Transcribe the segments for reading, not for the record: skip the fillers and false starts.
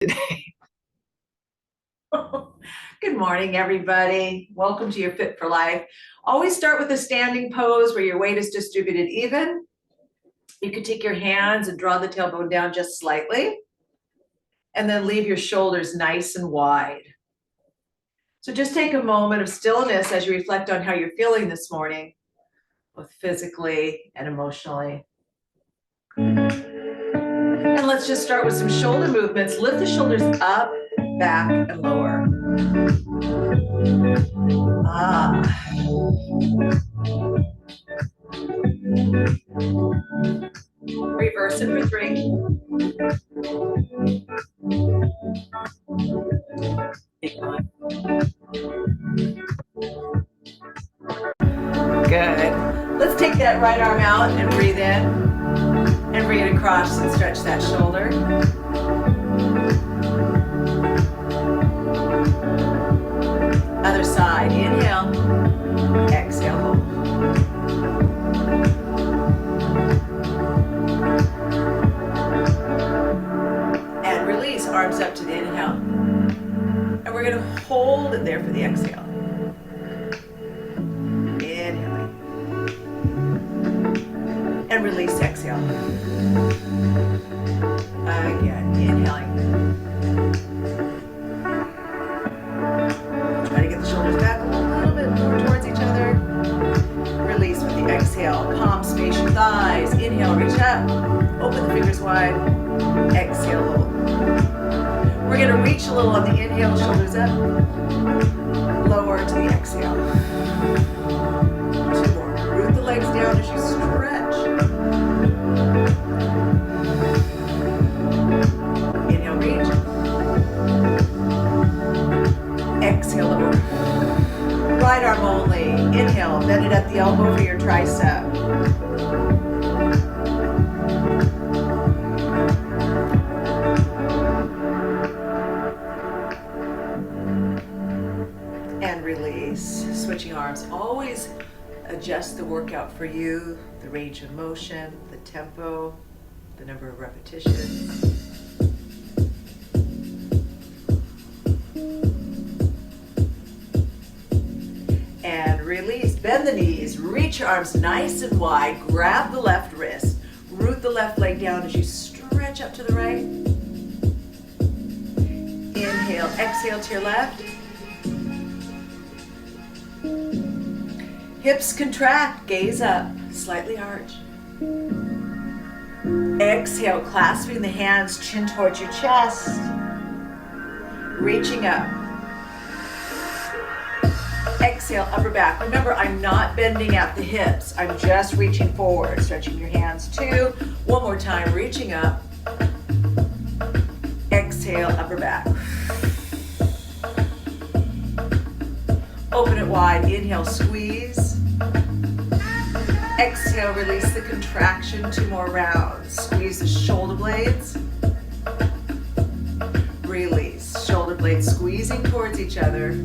Good morning, everybody. Welcome to your Fit for Life. Always start with a standing pose where your weight is distributed even. You can take your hands and draw the tailbone down just slightly, and then leave your shoulders nice and wide. So just take a moment of stillness as you reflect on how you're feeling this morning, both physically and emotionally. And let's just start with some shoulder movements. Lift the shoulders up, back, and lower. Reverse it for 3. Good. Let's take that right arm out and breathe in. And bring it across and stretch that shoulder. Other side. Inhale. Exhale. Hold. And release. Arms up to the inhale. And we're going to hold it there for the exhale. Inhaling. And release. Exhale. Again, inhaling. Try to get the shoulders back a little bit more towards each other. Release with the exhale. Palms face your thighs. Inhale, reach up. Open the fingers wide. Exhale, hold. We're going to reach a little on the inhale, shoulders up. Lower to the exhale. 2 more. Root the legs down as you stretch. Exhale, lower. Right arm only. Inhale, bend it at the elbow for your tricep. And release. Switching arms. Always adjust the workout for you, the range of motion, the tempo, the number of repetitions. And release. Bend the knees. Reach your arms nice and wide. Grab the left wrist. Root the left leg down as you stretch up to the right. Inhale. Exhale to your left. Hips contract. Gaze up. Slightly arch. Exhale. Clasping the hands. Chin towards your chest. Reaching up. Exhale, upper back. Remember, I'm not bending at the hips. I'm just reaching forward, stretching your hands 2. One more time, reaching up. Exhale, upper back. Open it wide. Inhale, squeeze. Exhale, release the contraction. 2 more rounds. Squeeze the shoulder blades. Release. Shoulder blades squeezing towards each other.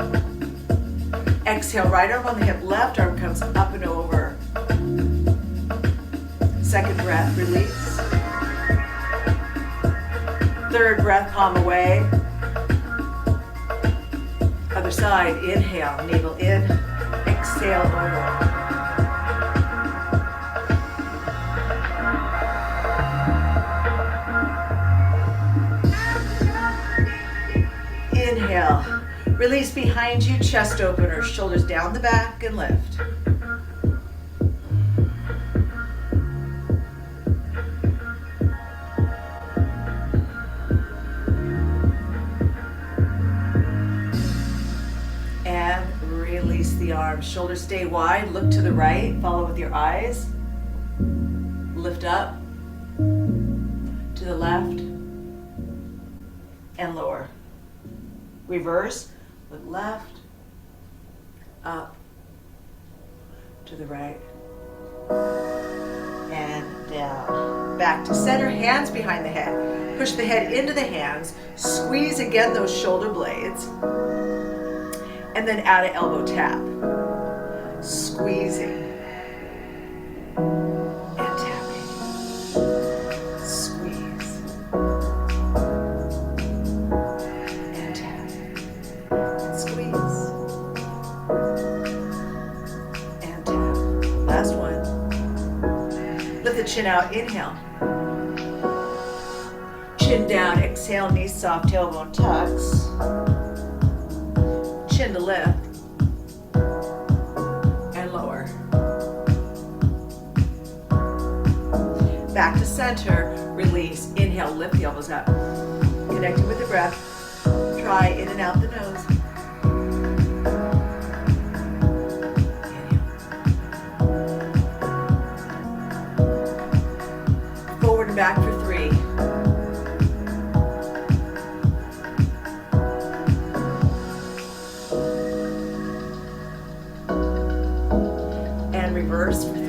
Exhale, right arm on the hip, left arm comes up and over. Second breath, release. Third breath, palm away. Other side, inhale, navel in, exhale, over. Inhale. Release behind you, chest opener, shoulders down the back and lift. And release the arms. Shoulders stay wide, look to the right, follow with your eyes. Lift up to the left and lower. Reverse. Look left, up, to the right, and down. Back to center, hands behind the head. Push the head into the hands, squeeze again those shoulder blades, and then add an elbow tap. Squeezing and tapping. Squeeze chin out, inhale. Chin down, exhale, knees soft, tailbone tucks. Chin to lift. And lower. Back to center, release. Inhale, lift the elbows up. Connecting with the breath. Try in and out the nose. Inhale. Forward and back for 3. And reverse for 3.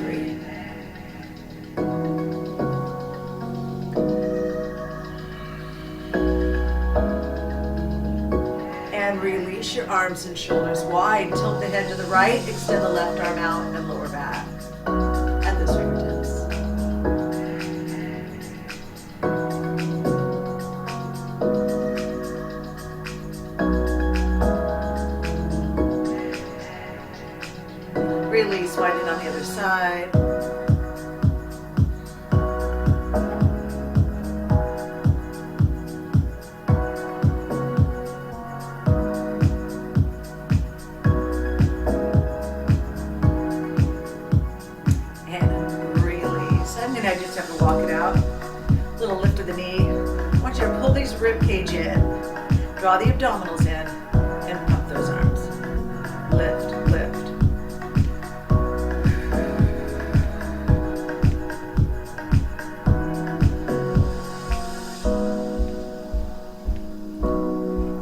Release your arms and shoulders wide. Tilt the head to the right. Extend the left arm out and lower back. At those fingertips. Release, widen on the other side. I just have to walk it out. Little lift of the knee. I want you to pull these rib cage in. Draw the abdominals in and pump those arms. Lift, lift.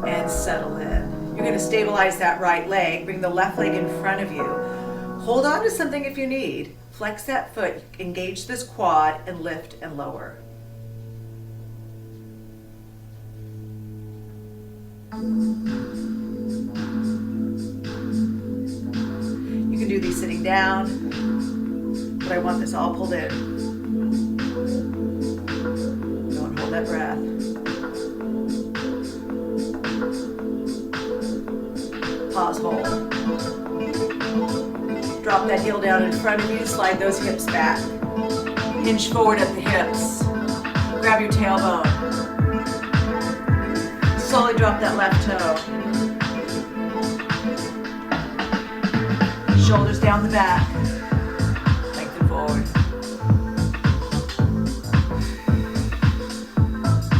And settle in. You're going to stabilize that right leg. Bring the left leg in front of you. Hold on to something if you need. Flex that foot, engage this quad, and lift and lower. You can do these sitting down, but I want this all pulled in. Don't hold that breath. Pause, hold. Drop that heel down in front of you, slide those hips back. Hinge forward at the hips. Grab your tailbone. Slowly drop that left toe. Shoulders down the back. Lengthen forward.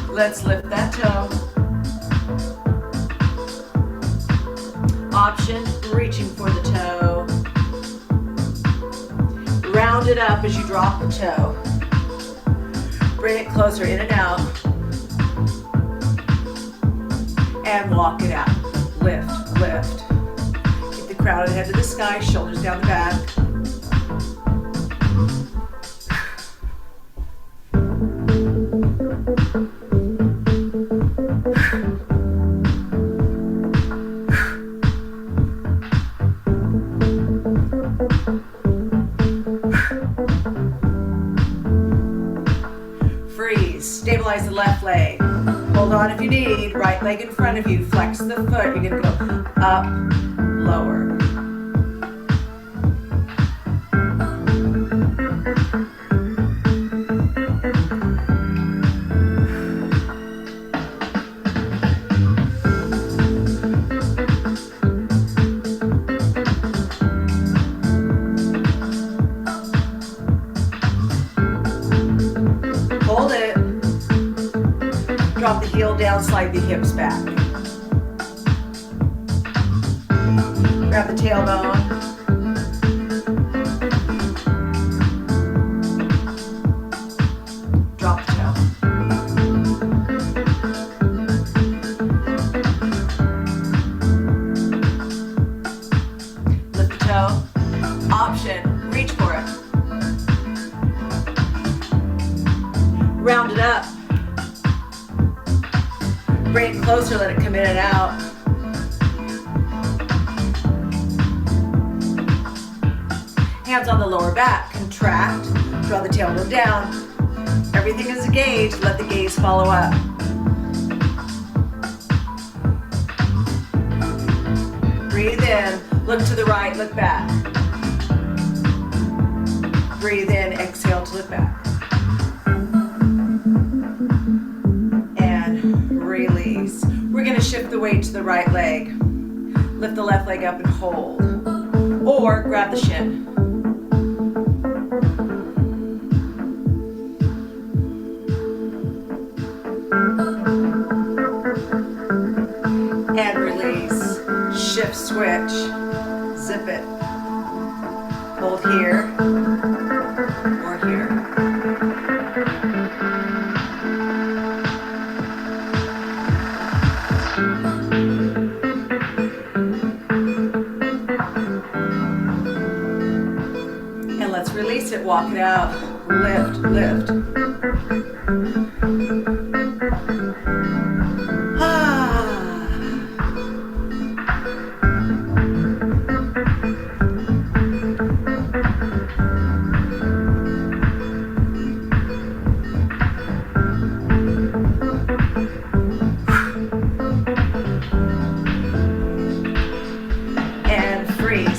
Let's lift that toe. Option, reaching for the toe. Round it up as you drop the toe. Bring it closer, in and out. And walk it out. Lift, lift. Keep the crown of the head to the sky, shoulders down the back. Stabilize the left leg. Hold on if you need. Right leg in front of you. Flex the foot. You're going to go up, lower. Hold it. Drop the heel down, slide the hips back. Grab the tailbone. Drop the toe. Lift the toe. Option, reach for it. Round it up. Bring it closer, let it come in and out. Hands on the lower back, contract, draw the tailbone down. Everything is engaged, let the gaze follow up. Breathe in, look to the right, look back. Breathe in, exhale to look back. release. We're gonna shift the weight to the right leg. Lift the left leg up and hold. Or grab the shin. And release. Shift, switch. Zip it. Hold here or here. And let's release it, walk it out. Lift, lift.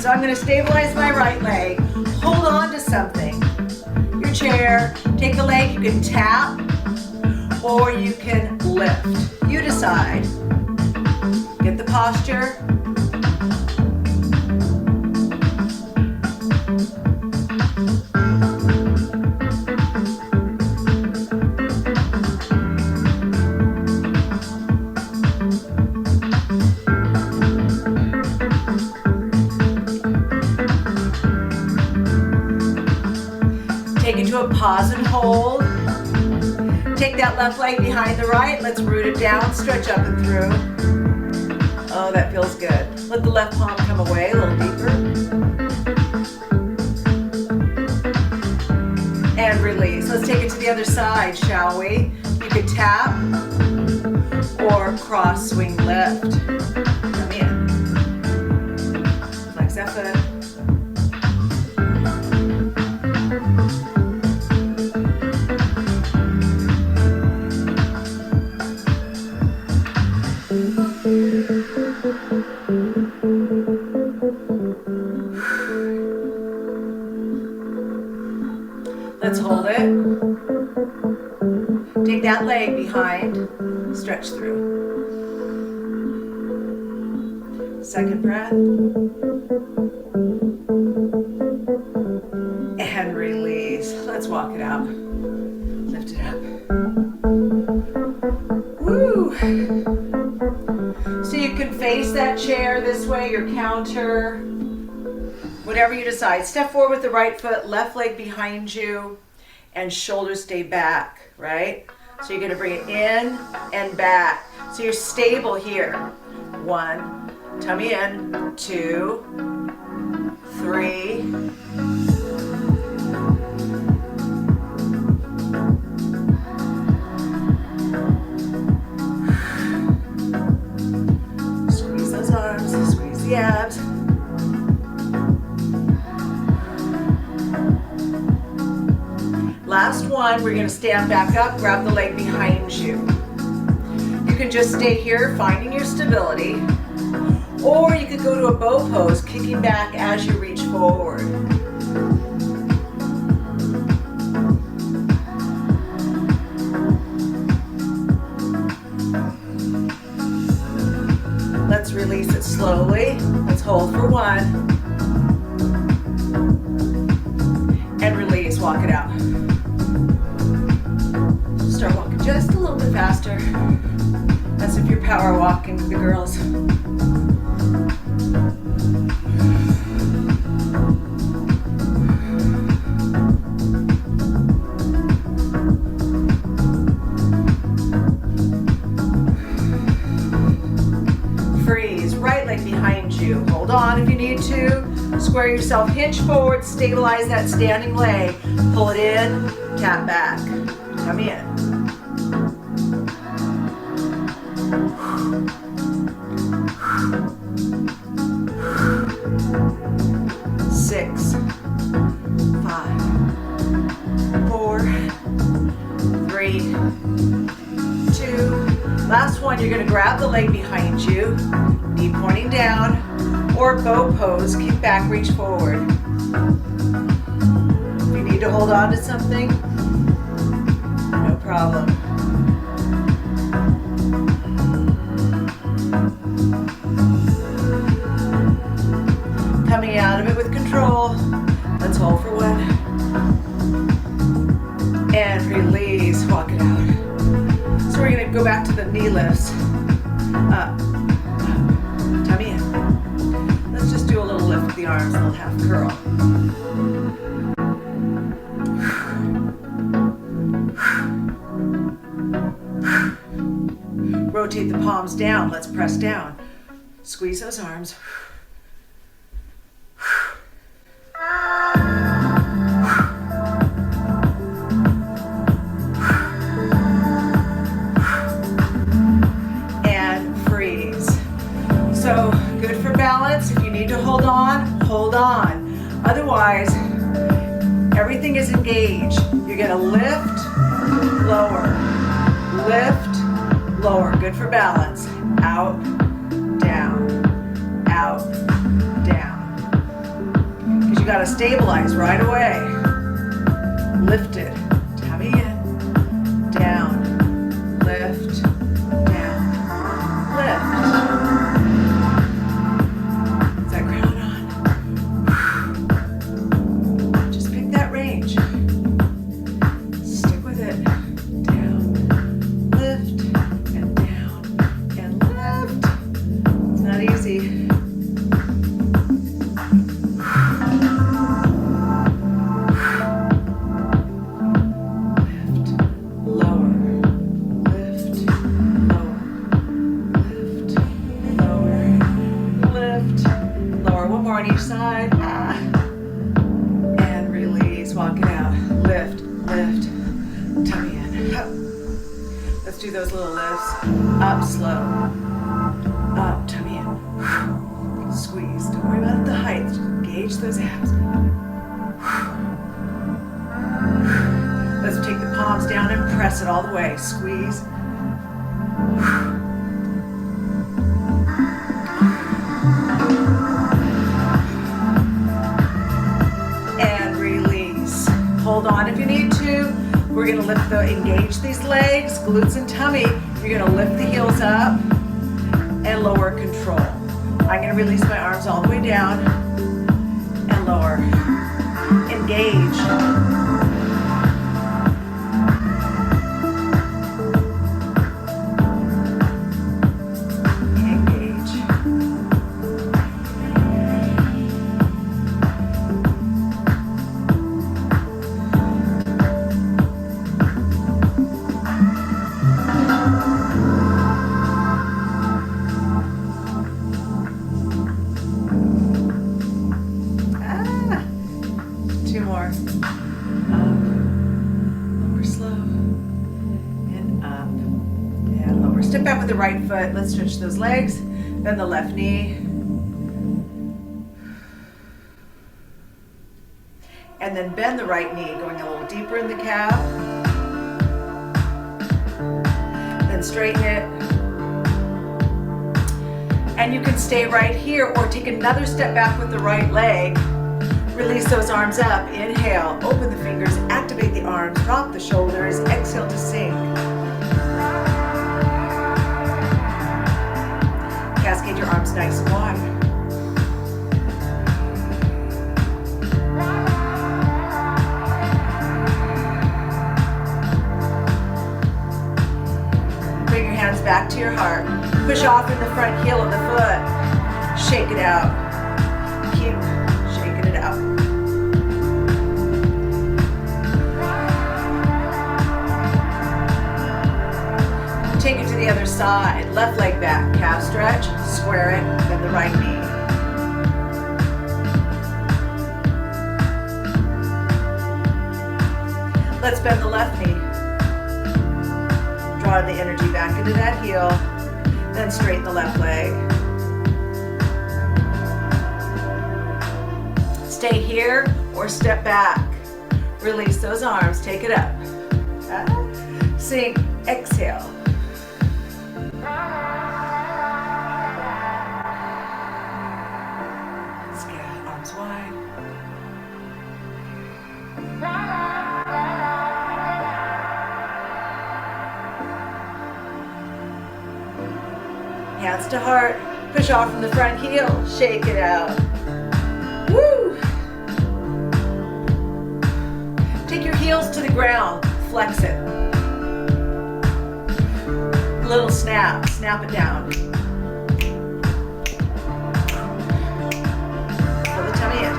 So I'm going to stabilize my right leg, hold on to something, your chair, take the leg, you can tap or you can lift, you decide. Get the posture. Take it to a pause and hold. Take that left leg behind the right. Let's root it down, stretch up and through. Oh, that feels good. Let the left palm come away a little deeper. And release. Let's take it to the other side, shall we? You could tap or cross swing left. Come in. Flex that foot. Let's hold it. Take that leg behind, stretch through. Second breath. And release. Let's walk it out. Lift it up. Woo! So you can face that chair this way, your counter, whatever you decide. Step forward with the right foot, left leg behind you, and shoulders stay back, right? So you're gonna bring it in and back. So you're stable here. 1, tummy in, 2, 3, 4. Squeeze those arms, squeeze the abs. Last one, we're gonna stand back up, grab the leg behind you. You can just stay here, finding your stability, or you could go to a bow pose, kicking back as you reach forward. Let's release it slowly. Let's hold for 1. And release, walk it out. Start walking just a little bit faster. As if you're power walking the girls. Freeze, right leg behind you. Hold on if you need to. Square yourself, hinge forward, stabilize that standing leg. Pull it in, tap back. Come in. 6, 5, 4, 3, 2. Last one, you're gonna grab the leg behind you, knee pointing down, or bow pose, kick back, reach forward. If you need to hold on to something, no problem. lifts. Up, tummy in. Let's just do a little lift with the arms, a little half curl. Rotate the palms down. Let's press down. Squeeze those arms. And freeze. So good for balance. If you need to hold on, hold on. Otherwise, everything is engaged. You're gonna lift, lower, lift, lower. Good for balance. Out, down, out, down. Because you gotta stabilize right away. Lift it, tummy in, down, lift, down, lift. Is that ground on? Just pick that range. Stick with it. Down, lift, and down, and lift. It's not easy. On each side, and release, walk it out, lift, lift, tummy in, up. Let's do those little lifts, up slow, up, tummy in, squeeze, don't worry about the height, just engage those abs. Let's take the palms down and press it all the way, squeeze. Hold on if you need to. We're gonna engage these legs, glutes and tummy. You're gonna lift the heels up and lower control. I'm gonna release my arms all the way down and lower. Engage. Step back with the right foot. Let's stretch those legs. Bend the left knee. And then bend the right knee, going a little deeper in the calf. Then straighten it. And you can stay right here or take another step back with the right leg. Release those arms up. Inhale, open the fingers, activate the arms, drop the shoulders, exhale to sink. Cascade your arms nice and wide. Bring your hands back to your heart. Push off in the front heel of the foot. Shake it out. Keep shaking it out. Take it to the other side. Left leg back. Calf stretch. Square it. Bend the right knee. Let's bend the left knee. Draw the energy back into that heel. Then straighten the left leg. Stay here or step back. Release those arms. Take it up. Sink. Exhale. Let's get arms wide. Hands to heart. Push off from the front heel. Shake it out. Woo! Take your heels to the ground. Flex it. little snap, snap it down. Pull the tummy in.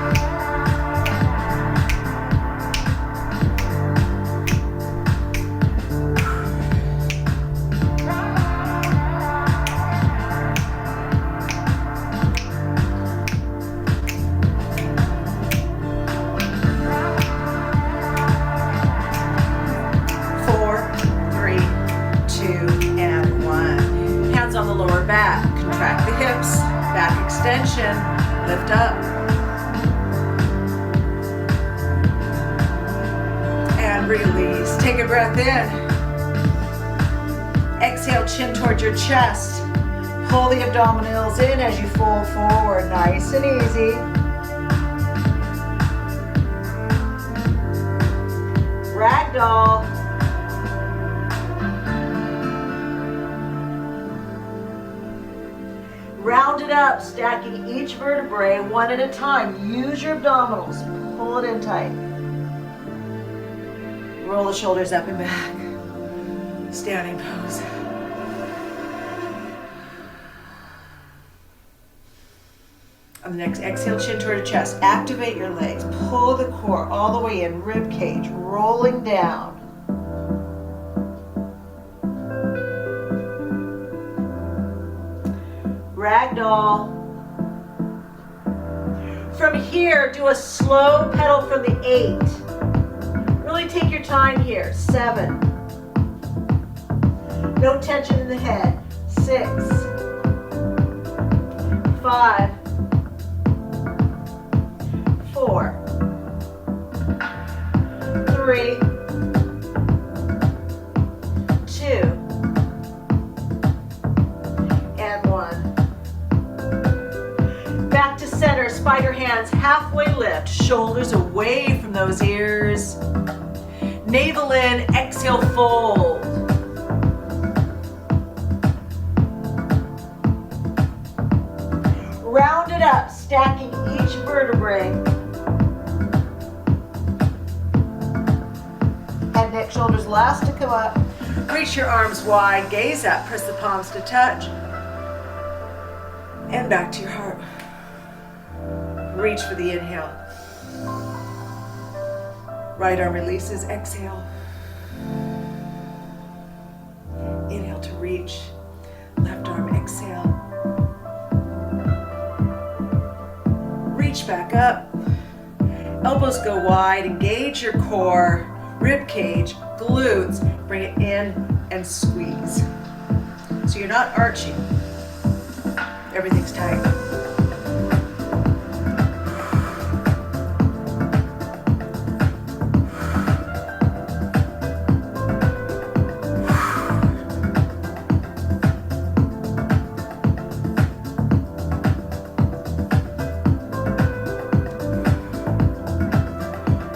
4, 3, 2, and 1. Hands on the lower back. Contract the hips. Back extension. Lift up. And release. Take a breath in. Exhale, chin towards your chest. Pull the abdominals in as you fold forward. Nice and easy. Ragdoll. Round it up, stacking each vertebrae one at a time. Use your abdominals. Pull it in tight. Roll the shoulders up and back. Standing pose. On the next exhale, chin toward your chest. Activate your legs. Pull the core all the way in. Rib cage rolling down. Ragdoll. From here, do a slow pedal from the 8. Really take your time here. 7. No tension in the head. 6. 5. 4. 3. 2. And 1. Back to center, spider hands, halfway lift, shoulders away from those ears. Navel in, exhale, fold. Round it up, stacking each vertebrae. Head, neck, shoulders last to come up. Reach your arms wide, gaze up, press the palms to touch. And back to your heart. Reach for the inhale. Right arm releases, exhale. Inhale to reach. Left arm, exhale. Reach back up. Elbows go wide, engage your core, rib cage, glutes. Bring it in and squeeze. So you're not arching. Everything's tight.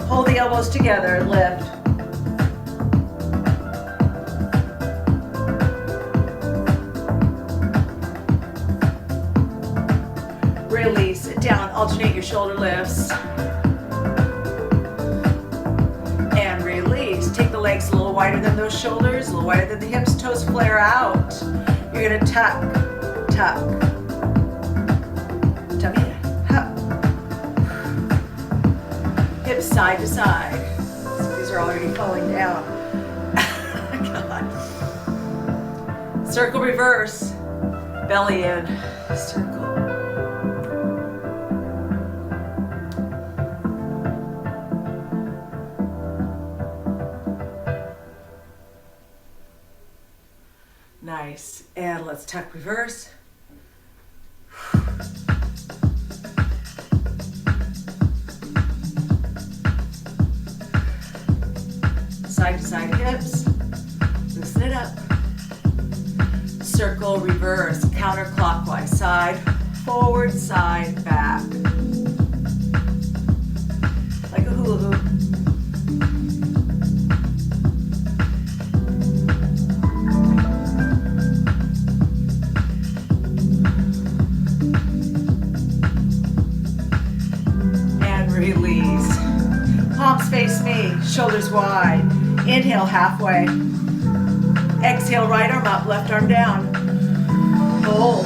Hold the elbows together, lift. Release it down, alternate your shoulder lifts. And release. Take the legs a little wider than those shoulders, a little wider than the hips, toes flare out. You're gonna tuck, tuck. Tummy in, up. Hips side to side. These are already falling down. God. Circle reverse, belly in, circle. Nice, and let's tuck reverse. Side to side hips, loosen it up. Circle reverse, counterclockwise, side, forward, side, back. Like a hula hoop. Release. Palms face me, shoulders wide. Inhale halfway. Exhale, right arm up, left arm down. Hold.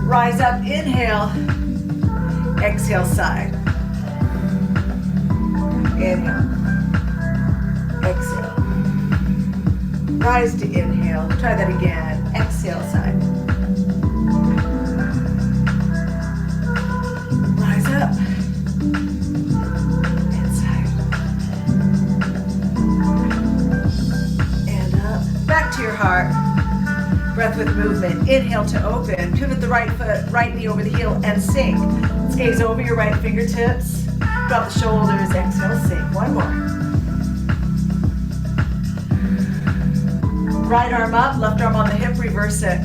Rise up, inhale. Exhale, side. Inhale. Exhale. Rise to inhale. Try that again. Exhale, side. Rise up. And side. And up. Back to your heart. Breath with movement. Inhale to open. Pivot the right foot, right knee over the heel and sink. Gaze over your right fingertips. Drop the shoulders. Exhale, sink. One more. Right arm up, left arm on the hip, reverse it.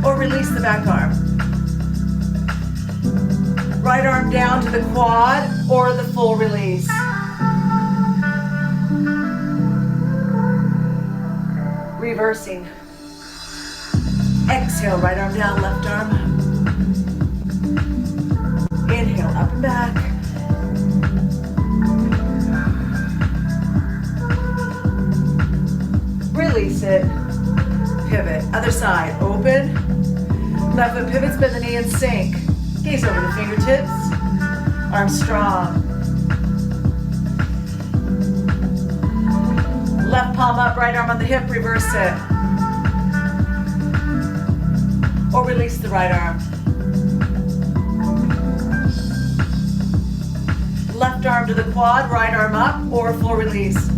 Or release the back arm. Right arm down to the quad or the full release. Reversing. Exhale, right arm down, left arm up. Inhale, up and back. Release it. Pivot. Other side. Open. Left foot pivots, bend the knee and sink. Gaze over the fingertips. Arms strong. Left palm up, right arm on the hip, reverse it. Or release the right arm. Left arm to the quad, right arm up, or full release.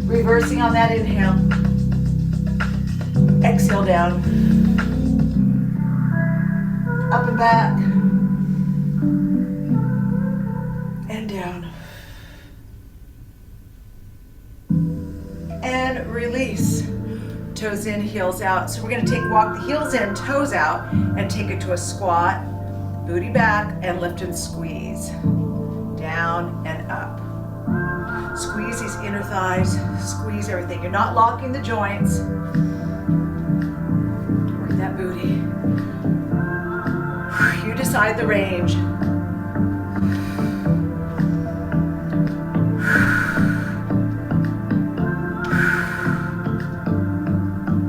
Reversing on that inhale. Exhale down. Up and back. And down. And release. Toes in, heels out. So we're going to walk the heels in, toes out, and take it to a squat. Booty back and lift and squeeze. Down and up. Squeeze these inner thighs, squeeze everything. You're not locking the joints. Work that booty. You decide the range.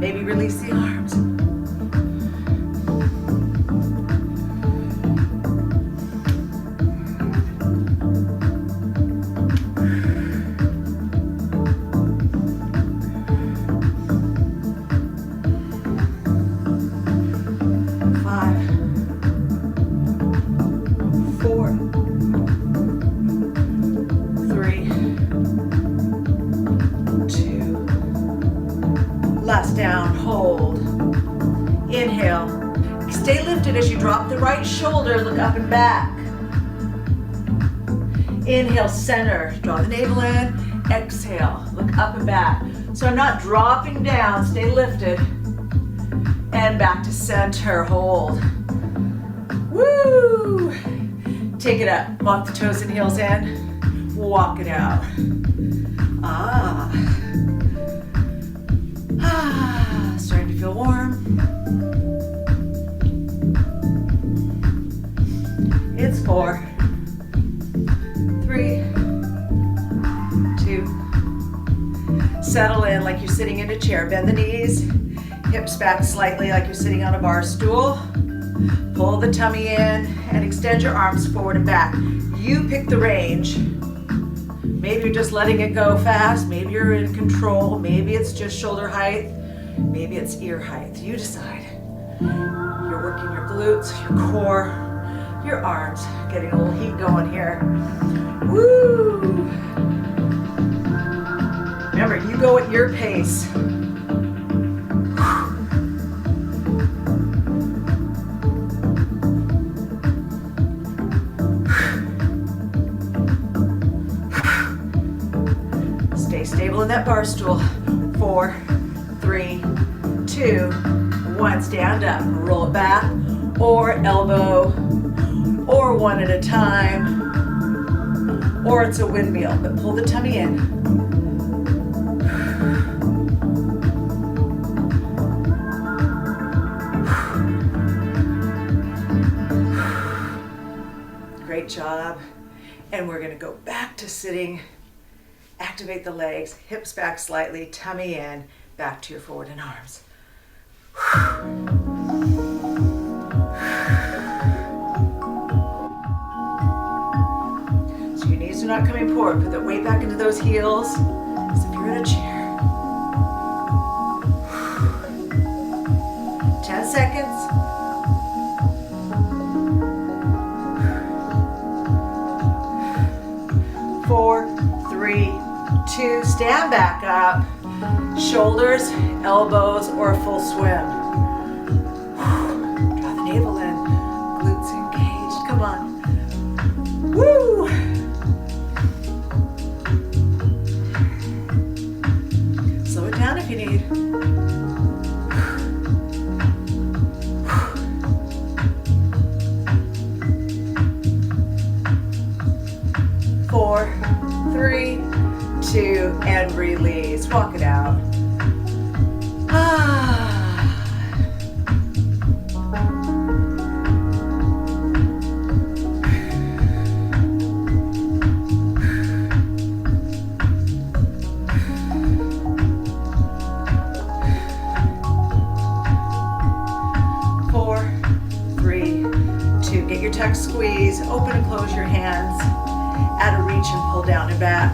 Maybe release the arms. Down, hold. Inhale. Stay lifted as you drop the right shoulder, look up and back. Inhale, center, draw the navel in. Exhale, look up and back. So I'm not dropping down, stay lifted. And back to center, hold. Woo! Take it up, walk the toes and heels in. Walk it out. Starting to feel warm. It's 4, 3, 2. Settle in like you're sitting in a chair. Bend the knees, hips back slightly like you're sitting on a bar stool. Pull the tummy in and extend your arms forward and back. You pick the range. Maybe you're just letting it go fast. Maybe you're in control. Maybe it's just shoulder height. Maybe it's ear height. You decide. You're working your glutes, your core, your arms. Getting a little heat going here. Woo! Remember, you go at your pace. Stay stable in that bar stool. 4, 3, 2, 1. Stand up. Roll it back or elbow or one at a time. Or it's a windmill, but pull the tummy in. Great job. And we're gonna go back to sitting. Activate the legs, hips back slightly, tummy in, back to your forward and arms. So your knees are not coming forward. Put that weight back into those heels as if you're in a chair. 10 seconds. 4, 3, 2, stand back up. Shoulders, elbows, or a full swim. Draw the navel in, glutes engaged, come on. Woo! Slow it down if you need. 4, 3, 2, and release. Walk it out. Ah. 4, 3, 2. Get your tuck squeeze. Open and close your hands. Add a reach and pull down and back.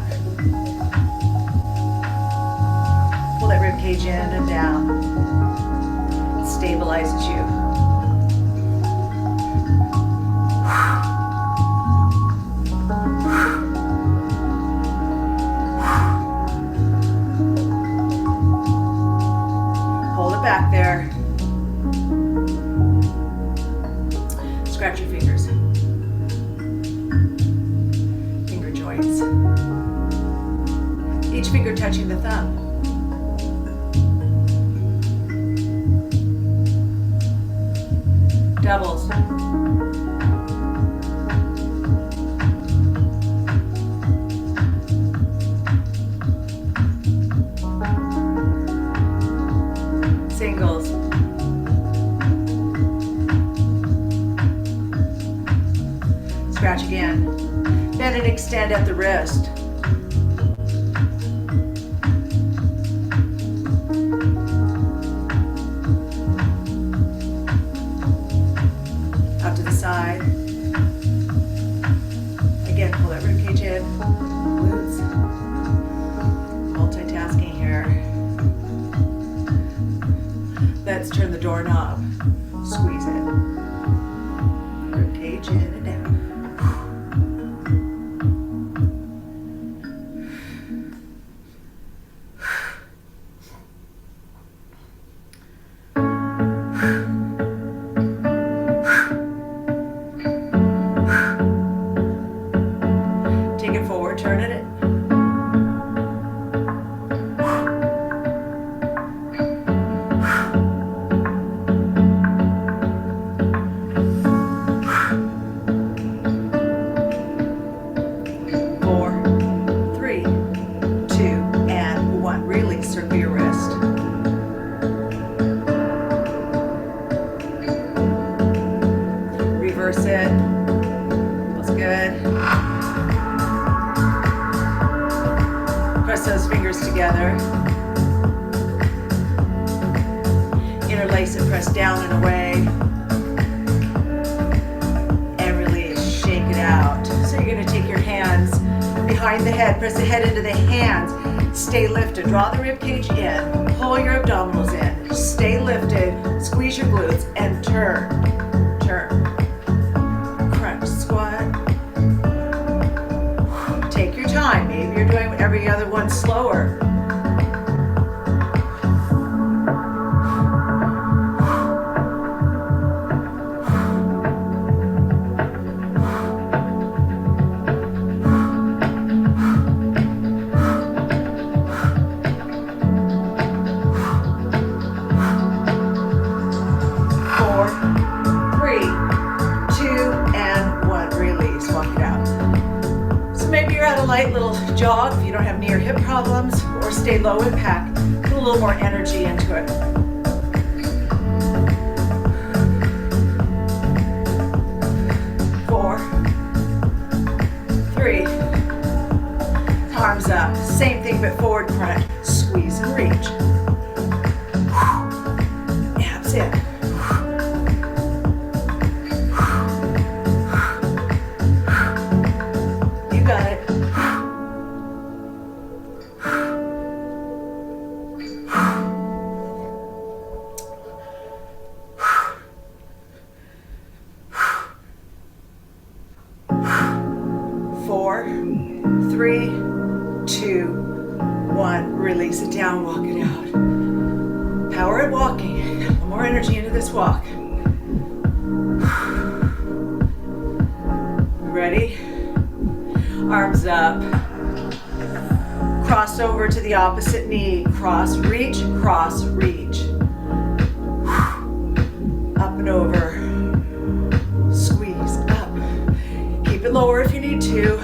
Pull that rib cage in and down. It stabilizes you. Hold it back there. Scratch your fingers. Finger joints. Each finger touching the thumb. Doubles. Singles. Scratch again. Bend and extend at the wrist. Side. Again, pull that rib cage in, glutes. Multitasking here. Let's turn the doorknob. Squeeze it. Rib cage in and down. Turn it in. 4, 3, 2, and 1. Release, circle your wrist. Reverse it. Feels good. Press those fingers together. Interlace and press down and away. And release. Shake it out. So you're going to take your hands behind the head. Press the head into the hands. Stay lifted. Draw the rib cage in. Pull your abdominals in. Stay lifted. Squeeze your glutes and turn. Turn. Crunch. Squat. Take your time. Maybe you're doing every other one slower. Light little jog if you don't have knee or hip problems, or stay low impact. Put a little more energy into it. arms up. Same thing but forward crunch. Squeeze and reach. Abs in. You got it. 4, 3, 2, 1. Release it down, walk it out. Power at walking. More energy into this walk. Ready? Arms up. Cross over to the opposite knee. Cross, reach, cross, reach. Up and over. Squeeze, up. Keep it lower if you need to.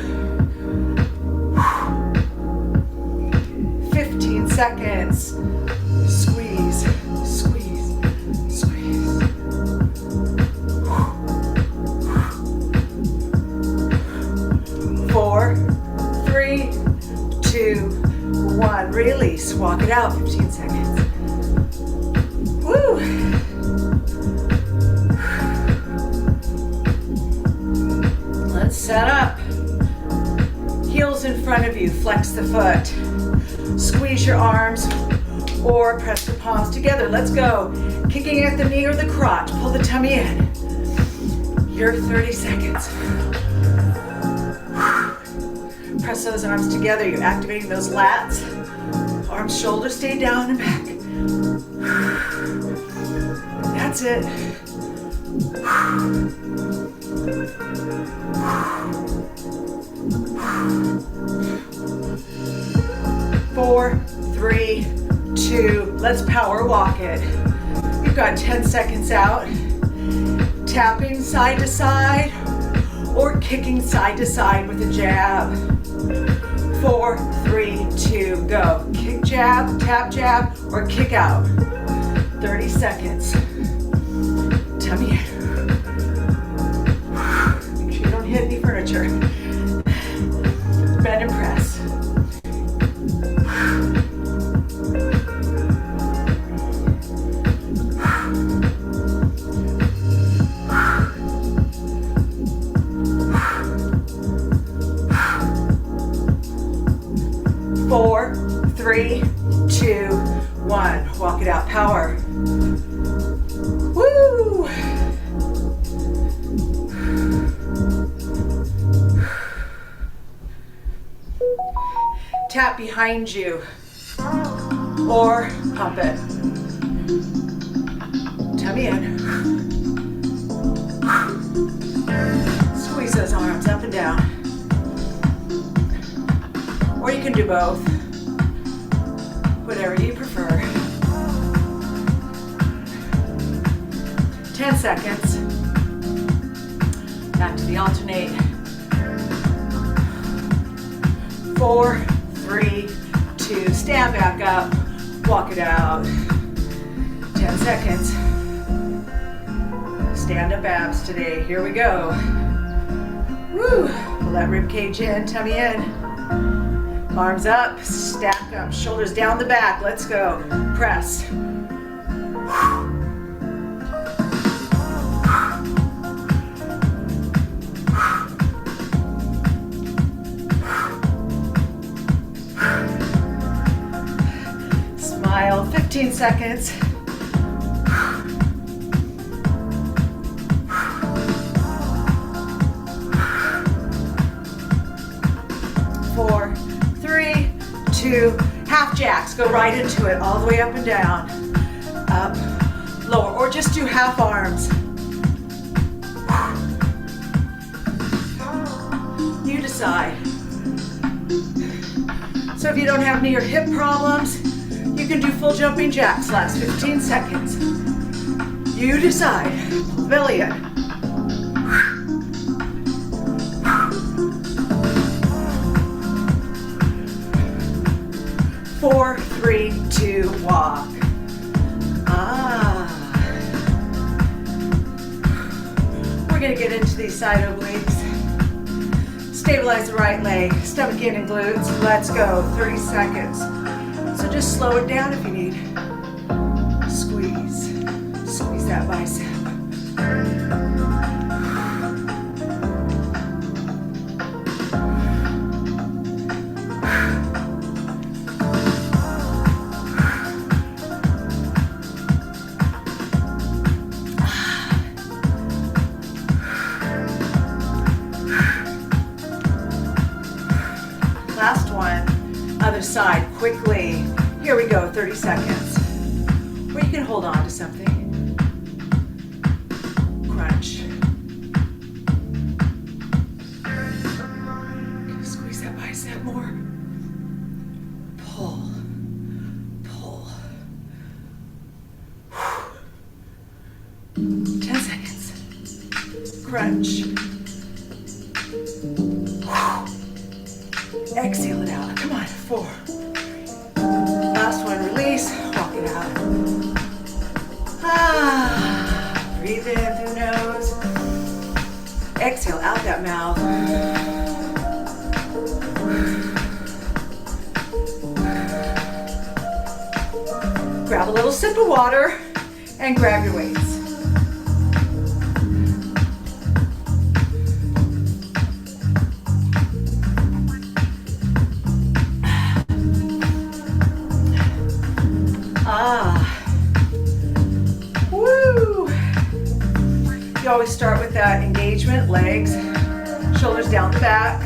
15 seconds. Squeeze, squeeze, squeeze. 4, 3, 2, 1. Release. Walk it out. 15 seconds. Woo! Let's set up. Heels in front of you. Flex the foot. Squeeze your arms or press the palms together. Let's go. Kicking at the knee or the crotch. Pull the tummy in. Your 30 seconds. Press those arms together. You're activating those lats. Arms, shoulders stay down and back. That's it. 4, 3, 2. Let's power walk it. You've got 10 seconds out. Tapping side to side or kicking side to side with a jab. 4, 3, 2, go. Kick, jab, tap, jab, or kick out. 30 seconds. Tummy in. Make sure you don't hit any furniture. Bend and press. 4, 3, 2, 1. Walk it out. Power. Woo! Tap behind you or pump it. Tummy in. Squeeze those arms up and down. Or you can do both. Whatever you prefer. 10 seconds. Back to the alternate. 4, 3, 2. Stand back up. Walk it out. 10 seconds. Stand up abs today. Here we go. Woo! Pull that rib cage in. Tummy in. Arms up, stack up, shoulders down the back. Let's go. Press. Smile. 15 seconds. 4, 3, 2, half jacks. Go right into it, all the way up and down. Up, lower, or just do half arms. You decide. So if you don't have knee or hip problems, you can do full jumping jacks. Last 15 seconds. You decide. Pull the belly in. 4, 3, 2, walk. We're gonna get into these side obliques. Stabilize the right leg, stomach in and glutes. Let's go, 30 seconds. So just slow it down if you need. Squeeze, squeeze that bicep. Last one, other side, quickly. Here we go, 30 seconds. Or you can hold on to something. Crunch. Squeeze that bicep more. Pull, pull. 10 seconds. Crunch. Exhale it out. Come on, 4. Last one, release. Walk it out. Breathe in through nose. Exhale out that mouth. Grab a little sip of water and grab your weights. Woo! You always start with that engagement, legs, shoulders down the back,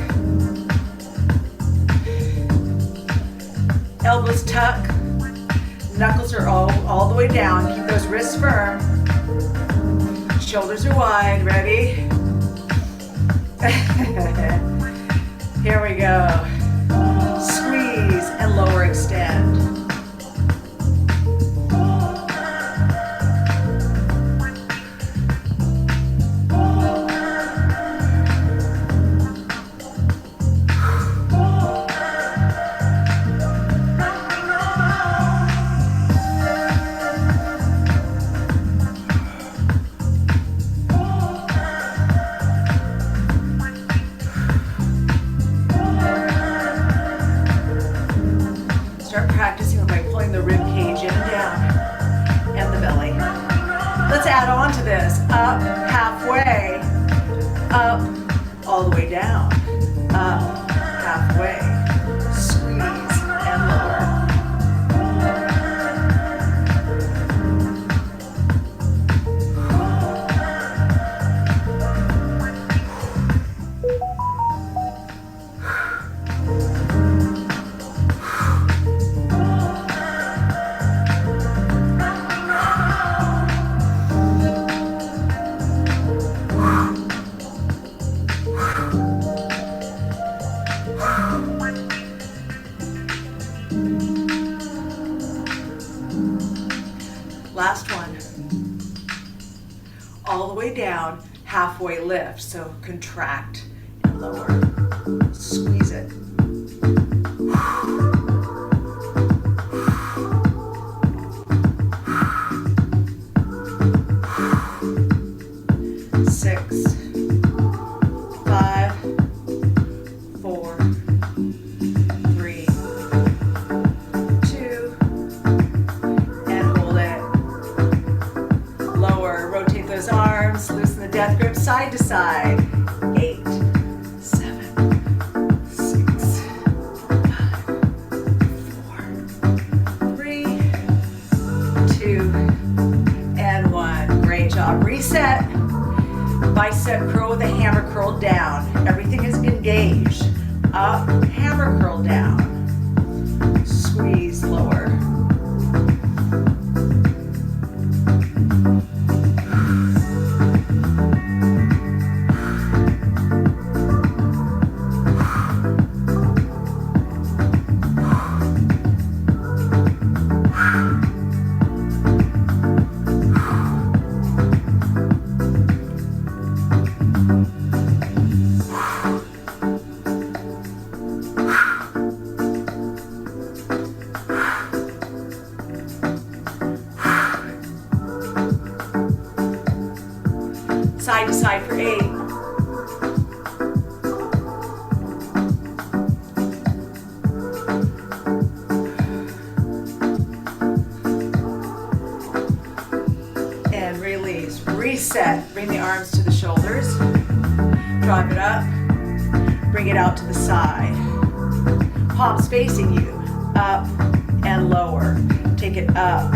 elbows tuck, knuckles are all the way down. Keep those wrists firm. Shoulders are wide. Ready? Here we go. Squeeze and lower extend. Start practicing by pulling the rib cage in and down and the belly. Let's add on to this. Up, halfway, up, all the way down. Up, halfway, squeeze and lower. Last one. All the way down, halfway lift. So contract and lower. Squeeze it. 6, 5, 4, 3, 2, and hold it. Lower, rotate those arms, loosen the death grip side to side. 8, 7, 6, 5, 4, 3, 2, and 1. Great job. Reset. Bicep curl with a hammer curl down. Everything is engaged. Up, hammer curl down. Squeeze lower. Side to side for 8. reset. Bring the arms to the shoulders. Drive it up. Bring it out to the side. Palms facing you. Up and lower. Take it up,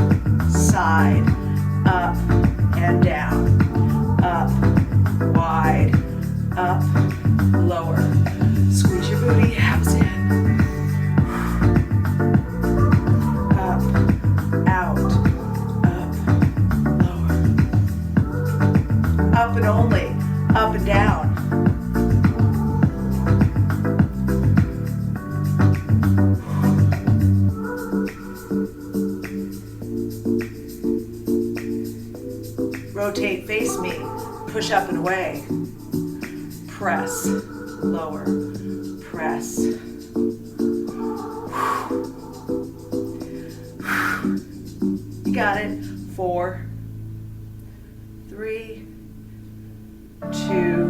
side, up and down. Up, wide, up, lower. Squeeze your booty abs in. Up, out, up, lower. Up and only, up and down. Rotate, face me, push up and away. Press, lower, press. You got it. 4, 3, 2.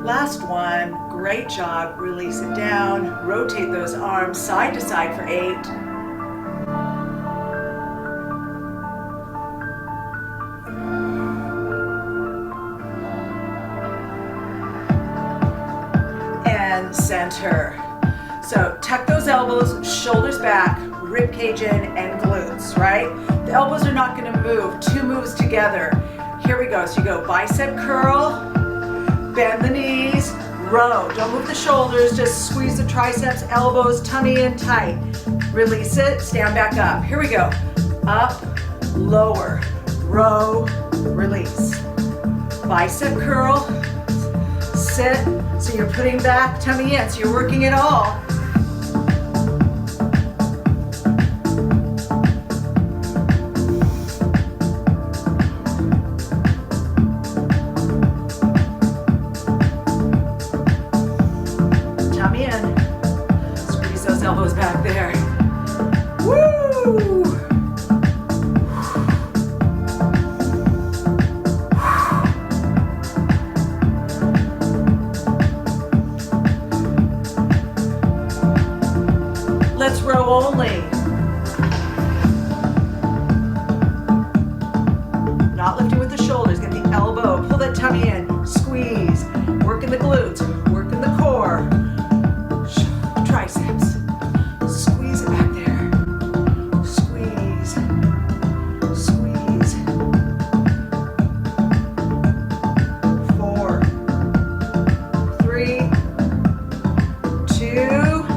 Last one. Great job. Release it down. Rotate those arms side to side for 8. Center. So tuck those elbows, shoulders back, rib cage in, and glutes, right? The elbows are not going to move. 2 moves together. Here we go. So you go bicep curl, bend the knees, row. Don't move the shoulders, just squeeze the triceps, elbows, tummy in tight. Release it, stand back up. Here we go. Up, lower, row, release. Bicep curl, sit. So you're putting back tummy in, so you're working it all. Tummy in. Squeeze those elbows back there. Woo! Let's row only. Not lifting with the shoulders. Get the elbow. Pull that tummy in. Squeeze. Work in the glutes. Work in the core. Triceps. Squeeze it back there. Squeeze. Squeeze. 4, 3, 2,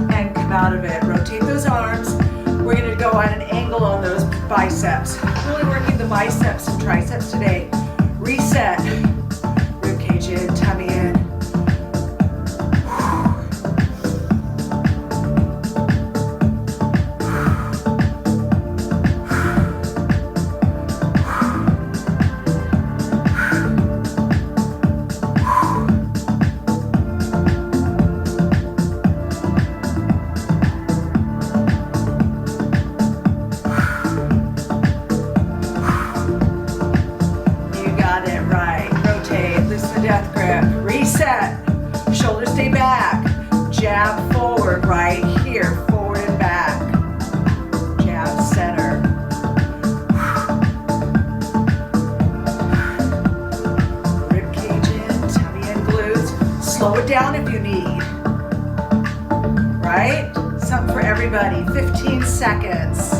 and come out of it. Rotate those arms. We're going to go at an angle on those biceps. Really working the biceps and triceps today. Reset. Rib cage in, tummy in. 15 seconds.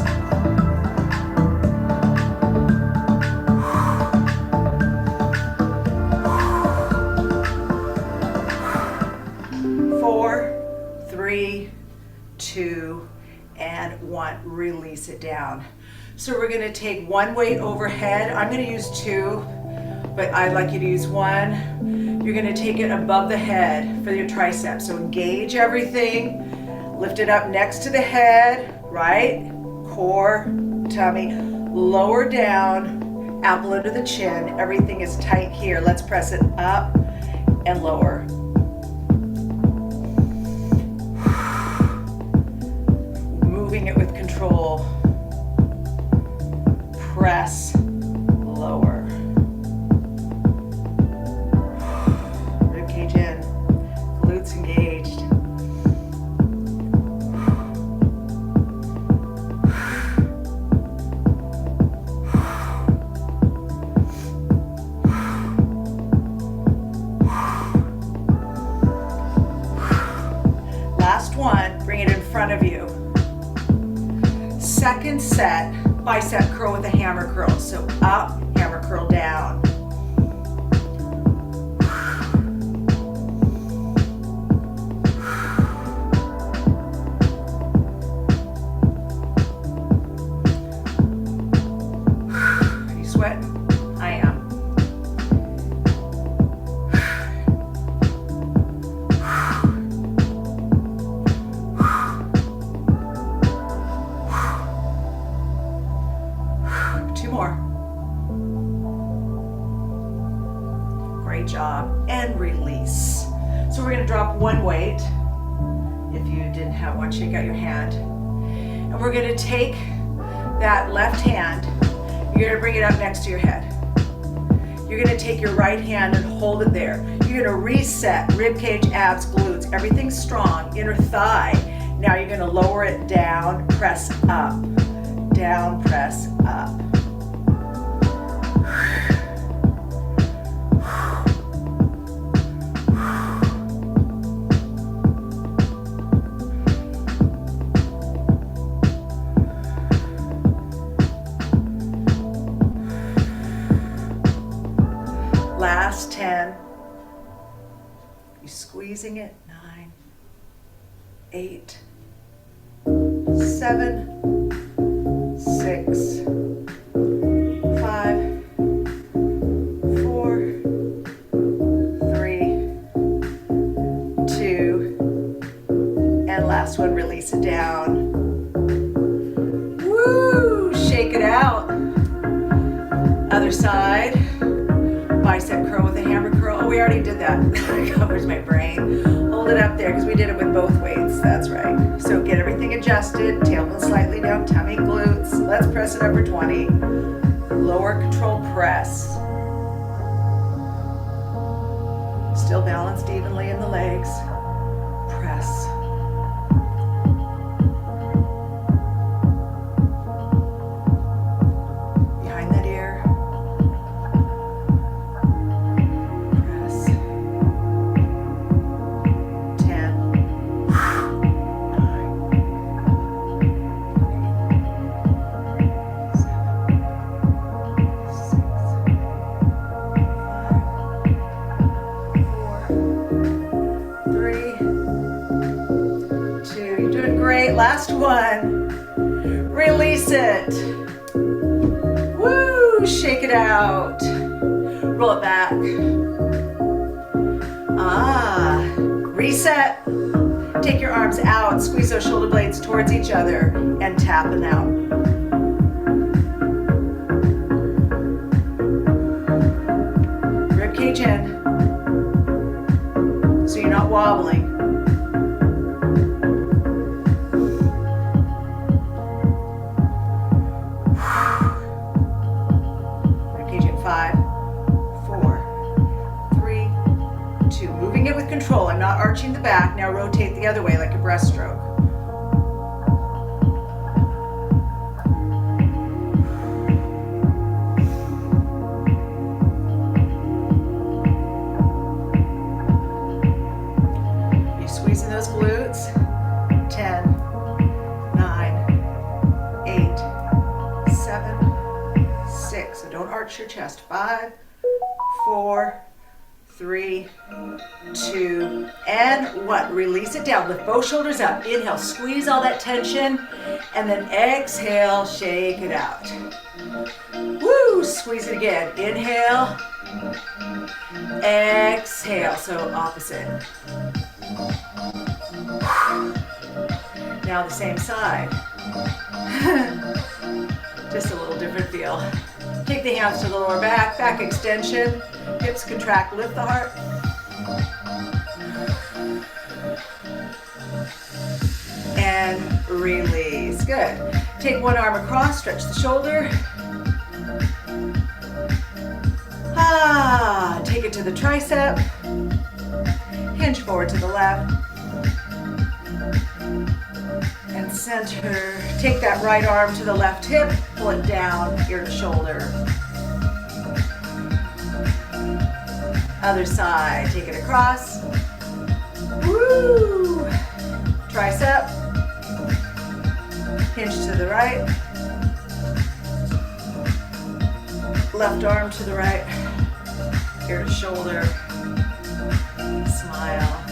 Four, 3, 2, and 1. Release it down. So we're going to take one weight overhead. I'm going to use 2, but I'd like you to use 1. You're going to take it above the head for your triceps. So engage everything. Lift it up next to the head, right? Core, tummy, lower down, apple under the chin. Everything is tight here. Let's press it up and lower. Moving it with control. Press, lower. Rib cage in, glutes engaged. last one, bring it in front of you. Second set, bicep curl with a hammer curl. So up, hammer curl down. Are you sweating? I am. 2 more. Great job. And release. So we're going to drop one weight. If you didn't have one, shake out your hand. And we're going to take that left hand. You're going to bring it up next to your head. You're going to take your right hand and hold it there. You're going to reset rib cage, abs, glutes. Everything's strong. Inner thigh. Now you're going to lower it down, press up. Down, press up. Last 10. You're squeezing it. 9, 8, 7, 6, 5, 4, 3, 2, and last one, release it down. Woo! Shake it out. Other side. Bicep curl with a hammer curl. Oh, we already did that. It covers my brain. Hold it up there because we did it with both weights. That's right. So get everything adjusted. Tailbone slightly down, tummy, glutes. Let's press it up for 20. Lower control press. Still balanced evenly in the legs. Press. Behind that ear. Press. 10. 9. 3, 2, you're doing great. Last one. Release it. Woo, shake it out. Roll it back. Reset. Take your arms out, squeeze those shoulder blades towards each other and tap them out. Rib cage in. So you're not wobbling. Rib cage in. 5, 4, 3, 2. Moving it with control. I'm not arching the back. Now rotate the other way like a breaststroke. Squeezing those glutes. 10, 9, 8, 7, 6. So don't arch your chest. 5, 4, 3, 2, and 1. Release it down. Lift both shoulders up. Inhale, squeeze all that tension, and then exhale, shake it out. Woo! Squeeze it again. Inhale, exhale. So opposite. Now the same side. Just a little different feel. Take the hands to the lower back, back extension, hips contract, lift the heart. And release. Good. Take one arm across, stretch the shoulder. Take it to the tricep. Hinge forward to the left. And center. Take that right arm to the left hip, pull it down, ear to shoulder. Other side, take it across. Woo! right. Left arm to the right. Ear to shoulder. Smile.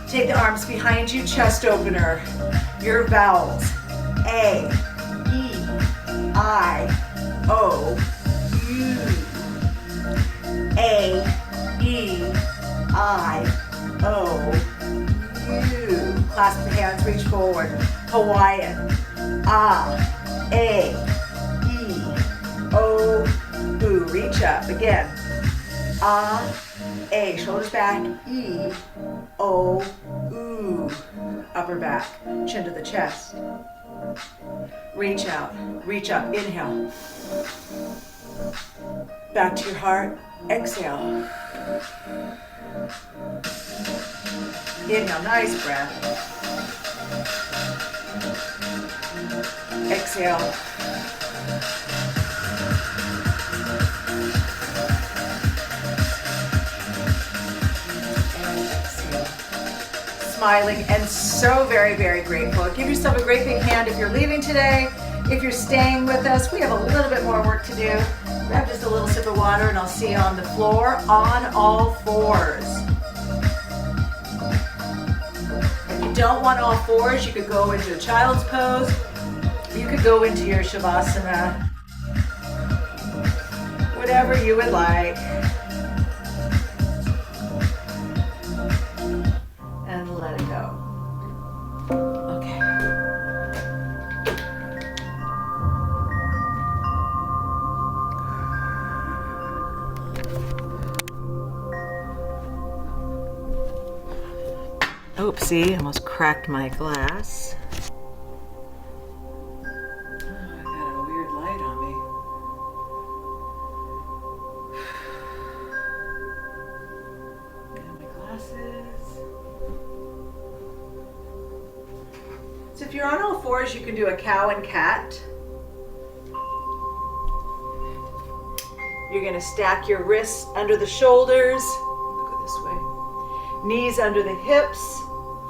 Take the arms behind you, chest opener. Your vowels. A, E, I, O, U. A, E, I, O, U. Clasp the hands, reach forward. Hawaiian. A, E, O, U. Reach up. Again. A. Shoulders back. E, O, U. Upper back. Chin to the chest. Reach out. Reach up. Inhale. Back to your heart. Exhale. Inhale. Nice breath. Exhale. Smiling and so very, very grateful. Give yourself a great big hand if you're leaving today. If you're staying with us, we have a little bit more work to do. Grab just a little sip of water and I'll see you on the floor on all fours. If you don't want all fours, you could go into a child's pose. You could go into your Shavasana. Whatever you would like. Let it go. Okay. Oopsie, almost cracked my glass. Oh, I got a weird light on me. Got my glasses. So if you're on all fours, you can do a cow and cat. You're going to stack your wrists under the shoulders. Go this way. Knees under the hips,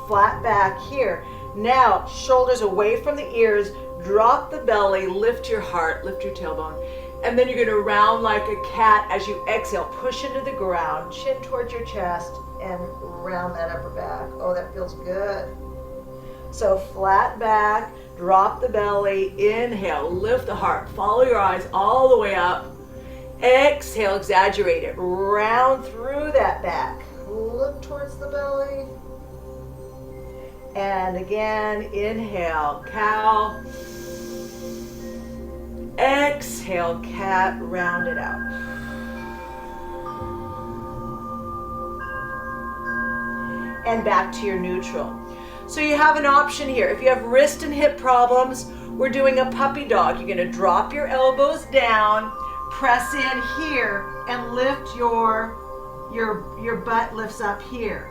flat back here. Now, shoulders away from the ears, drop the belly, lift your heart, lift your tailbone. And then you're going to round like a cat as you exhale. Push into the ground, chin towards your chest, and round that upper back. Oh, that feels good. So flat back, drop the belly, inhale, lift the heart, follow your eyes all the way up. Exhale, exaggerate it, round through that back. Look towards the belly. And again, inhale, cow. Exhale, cat, round it out. And back to your neutral. So you have an option here. If you have wrist and hip problems, we're doing a puppy dog. You're going to drop your elbows down, press in here, and lift your butt lifts up here.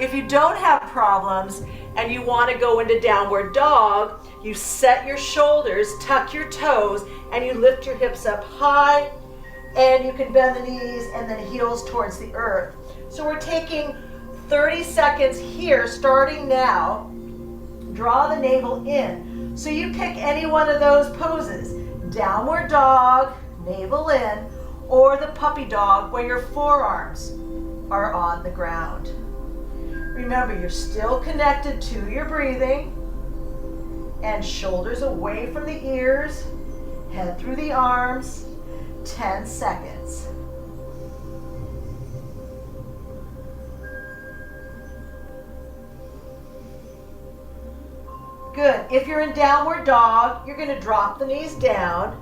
If you don't have problems and you want to go into downward dog, you set your shoulders, tuck your toes, and you lift your hips up high, and you can bend the knees and then heels towards the earth. So we're taking 30 seconds here, starting now. Draw the navel in. So you pick any one of those poses. Downward dog, navel in, or the puppy dog where your forearms are on the ground. Remember, you're still connected to your breathing, and shoulders away from the ears, head through the arms, 10 seconds. Good. If you're in downward dog, you're going to drop the knees down.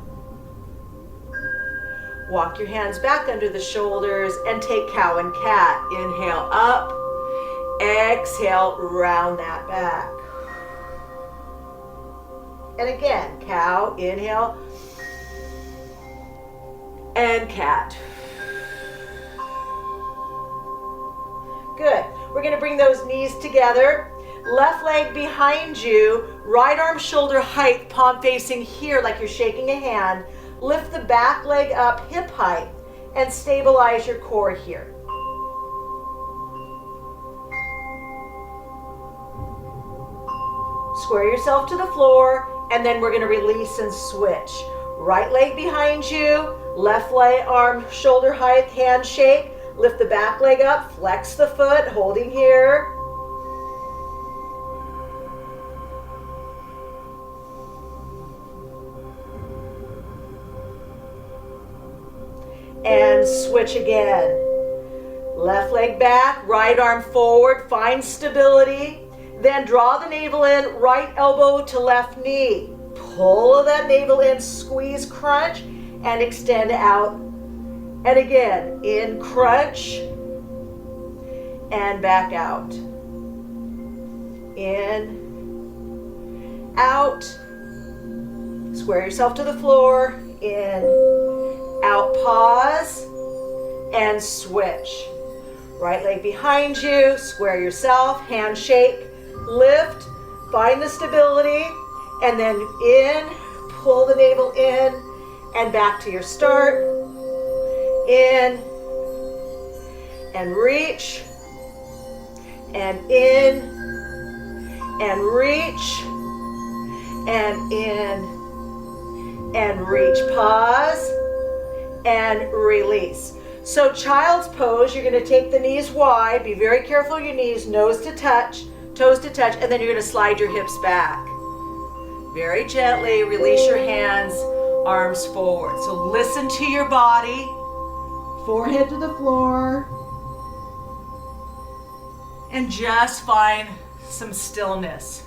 Walk your hands back under the shoulders and take cow and cat. Inhale up. Exhale, round that back. And again, cow, inhale. And cat. Good. We're going to bring those knees together. Left leg behind you, right arm shoulder height, palm facing here like you're shaking a hand. Lift the back leg up hip height and stabilize your core here. Square yourself to the floor, and then we're going to release and switch. Right leg behind you, left leg, arm, shoulder height, handshake. Lift the back leg up, flex the foot, holding here. And switch again. Left leg back, right arm forward, find stability. Then draw the navel in, right elbow to left knee. Pull that navel in, squeeze, crunch, and extend out. And again, in, crunch, and back out. In, out. Square yourself to the floor. In, out, pause, and switch. Right leg behind you, square yourself, handshake, lift, find the stability, and then in, pull the navel in, and back to your start. In, and reach, and in, and reach, and in, and reach. Pause, and release. So child's pose, you're going to take the knees wide, be very careful of your knees, nose to touch, toes to touch, and then you're going to slide your hips back. Very gently, release your hands, arms forward. So listen to your body, forehead to the floor, and just find some stillness,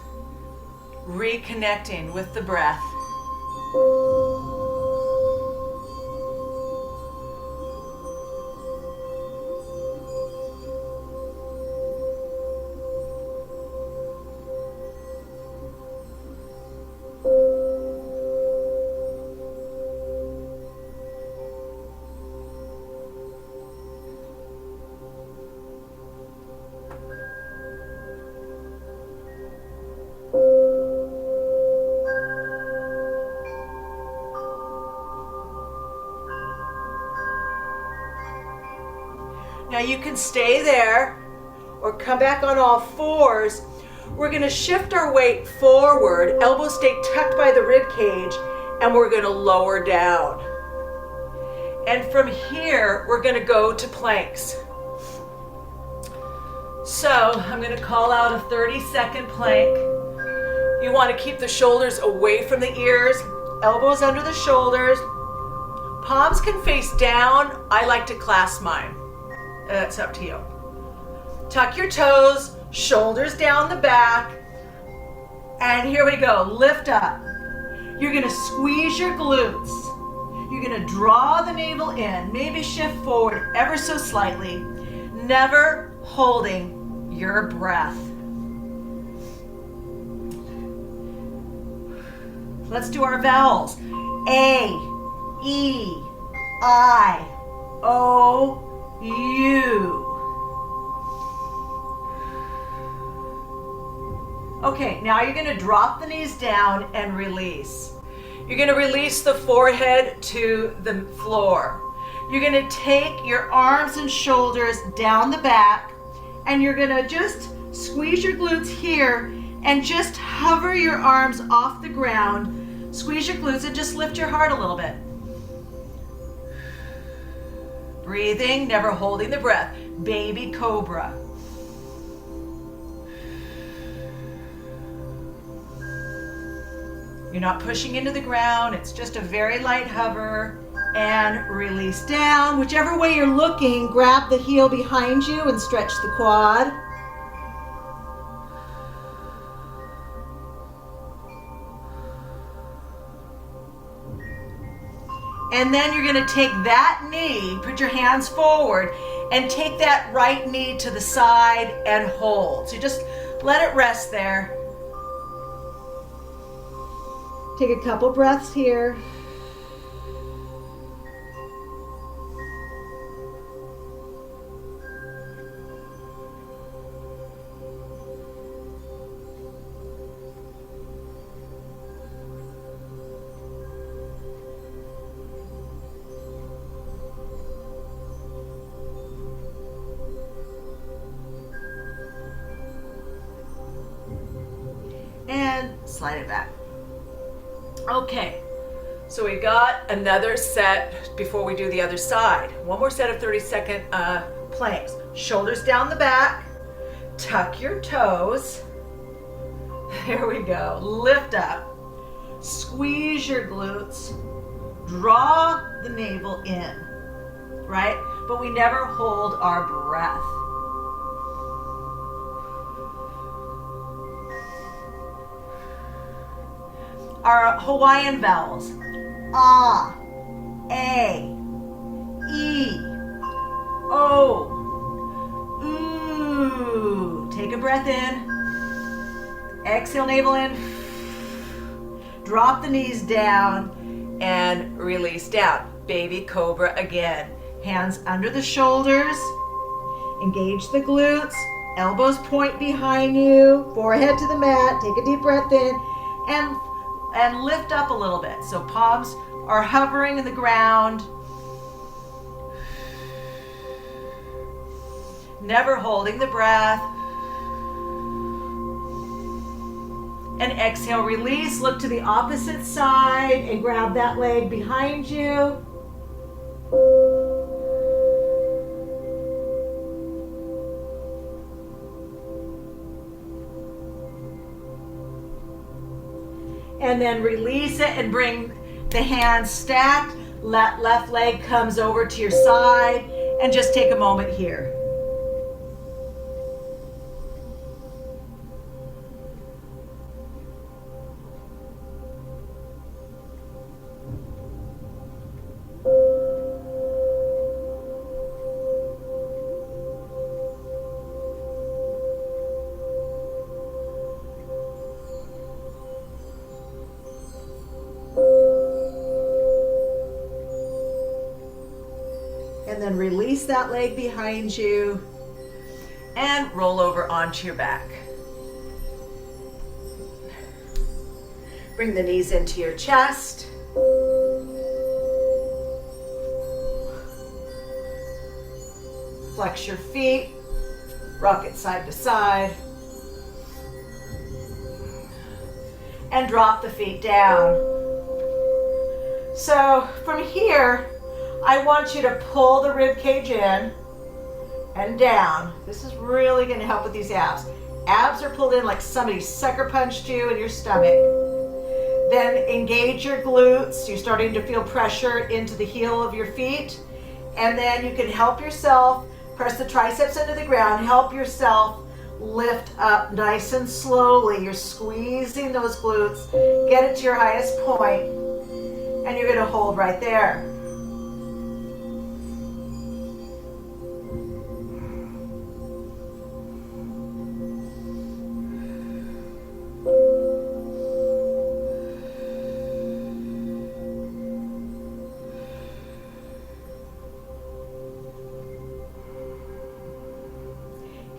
reconnecting with the breath. Now you can stay there or come back on all fours. We're going to shift our weight forward, elbows stay tucked by the rib cage, and we're going to lower down. And from here, we're going to go to planks. So I'm going to call out a 30-second plank. You want to keep the shoulders away from the ears, elbows under the shoulders. Palms can face down. I like to clasp mine. It's up to you. Tuck your toes, shoulders down the back, and here we go. Lift up. You're going to squeeze your glutes. You're going to draw the navel in, maybe shift forward ever so slightly, never holding your breath. Let's do our vowels. A, E, I, O, U. Okay, now you're going to drop the knees down and release. You're going to release the forehead to the floor. You're going to take your arms and shoulders down the back, and you're going to just squeeze your glutes here and just hover your arms off the ground. Squeeze your glutes and just lift your heart a little bit. Breathing, never holding the breath. Baby cobra. You're not pushing into the ground. It's just a very light hover. And release down. Whichever way you're looking, grab the heel behind you and stretch the quad. And then you're going to take that knee, put your hands forward, and take that right knee to the side and hold. So just let it rest there. Take a couple breaths here. And slide it back. Okay, so we got another set before we do the other side. One more set of 30-second planks. Shoulders down the back, tuck your toes. There we go. Lift up, squeeze your glutes, draw the navel in, right? But we never hold our breath. Our Hawaiian vowels: ah, a, e, o, ooh. Take a breath in. Exhale, navel in. Drop the knees down and release down. Baby cobra again. Hands under the shoulders. Engage the glutes. Elbows point behind you. Forehead to the mat. Take a deep breath in and lift up a little bit. So palms are hovering in the ground. Never holding the breath. And exhale, release. Look to the opposite side and grab that leg behind you. And then release it and bring the hands stacked. Left leg comes over to your side and just take a moment here. And then release that leg behind you and roll over onto your back. Bring the knees into your chest. Flex your feet, rock it side to side. And drop the feet down. So from here, I want you to pull the rib cage in and down. This is really going to help with these abs. Abs are pulled in like somebody sucker punched you in your stomach. Then engage your glutes. You're starting to feel pressure into the heel of your feet. And then you can help yourself press the triceps into the ground. Help yourself lift up nice and slowly. You're squeezing those glutes. Get it to your highest point. And you're going to hold right there.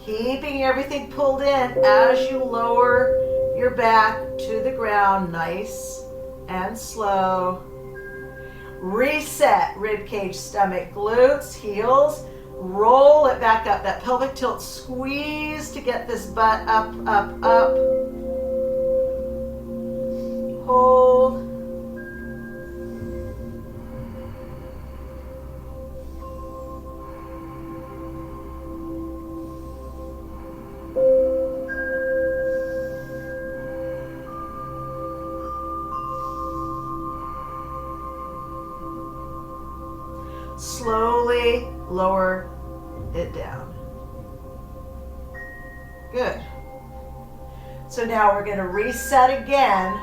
Keeping everything pulled in as you lower your back to the ground, nice and slow. Reset, rib cage, stomach, glutes, heels. Roll it back up, that pelvic tilt. Squeeze to get this butt up, up, up. Hold. Slowly lower it down. Good. So now we're going to reset again,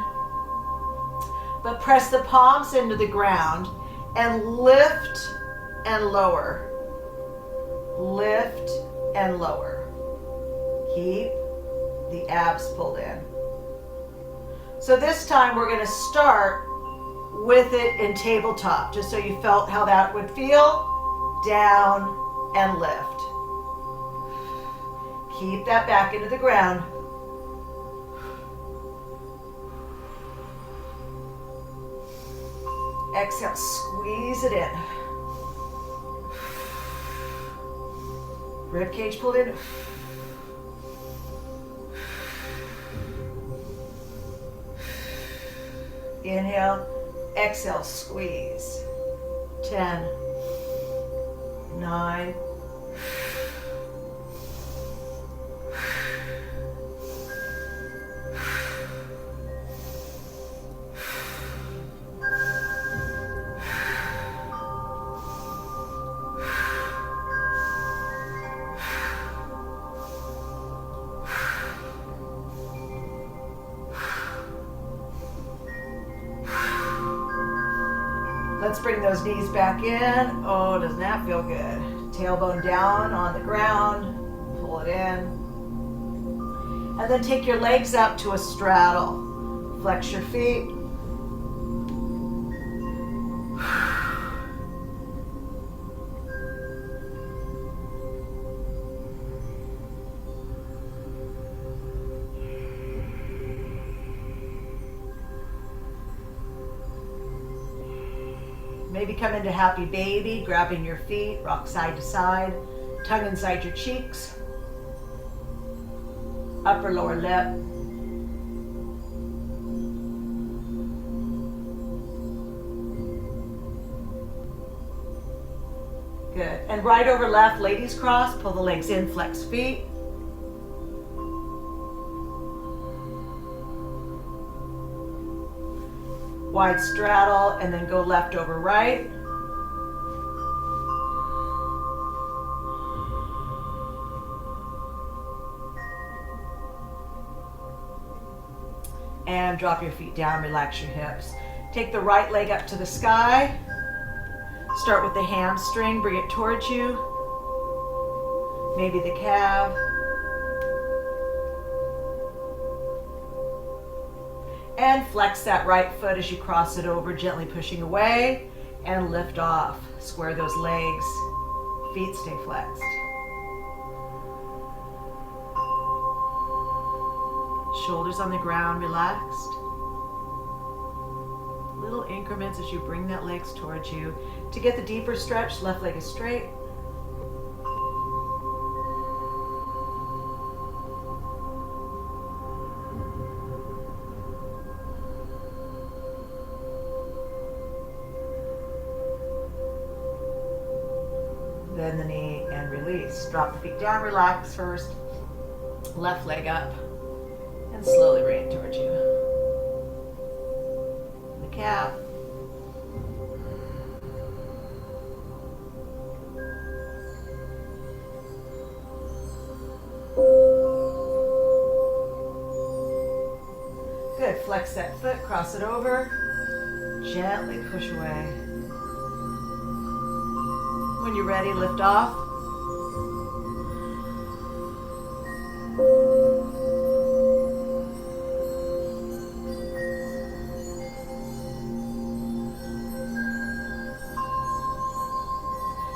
but press the palms into the ground and lift and lower. Lift and lower. Keep the abs pulled in. So this time we're going to start with it in tabletop, just so you felt how that would feel. Down and lift. Keep that back into the ground. Exhale, squeeze it in. Rib cage pulled in. Inhale, exhale, squeeze. 10, 9, 'Let's bring those knees back in. Oh, doesn't that feel good? Tailbone down on the ground. Pull it in. And then take your legs up to a straddle. Flex your feet. Maybe come into happy baby, grabbing your feet, rock side to side, tongue inside your cheeks, upper lower lip. Good. And right over left, ladies cross, pull the legs in, flex feet. Wide straddle, and then go left over right. And drop your feet down, relax your hips. Take the right leg up to the sky. Start with the hamstring, bring it towards you. Maybe the calf. And flex that right foot as you cross it over, gently pushing away, and lift off. Square those legs, feet stay flexed. Shoulders on the ground, relaxed. Little increments as you bring that legs towards you. To get the deeper stretch, left leg is straight. Bend the knee and release. Drop the feet down, relax first. Left leg up and slowly bring it towards you. The calf. Good. Flex that foot, cross it over. Gently push away. When you're ready, lift off.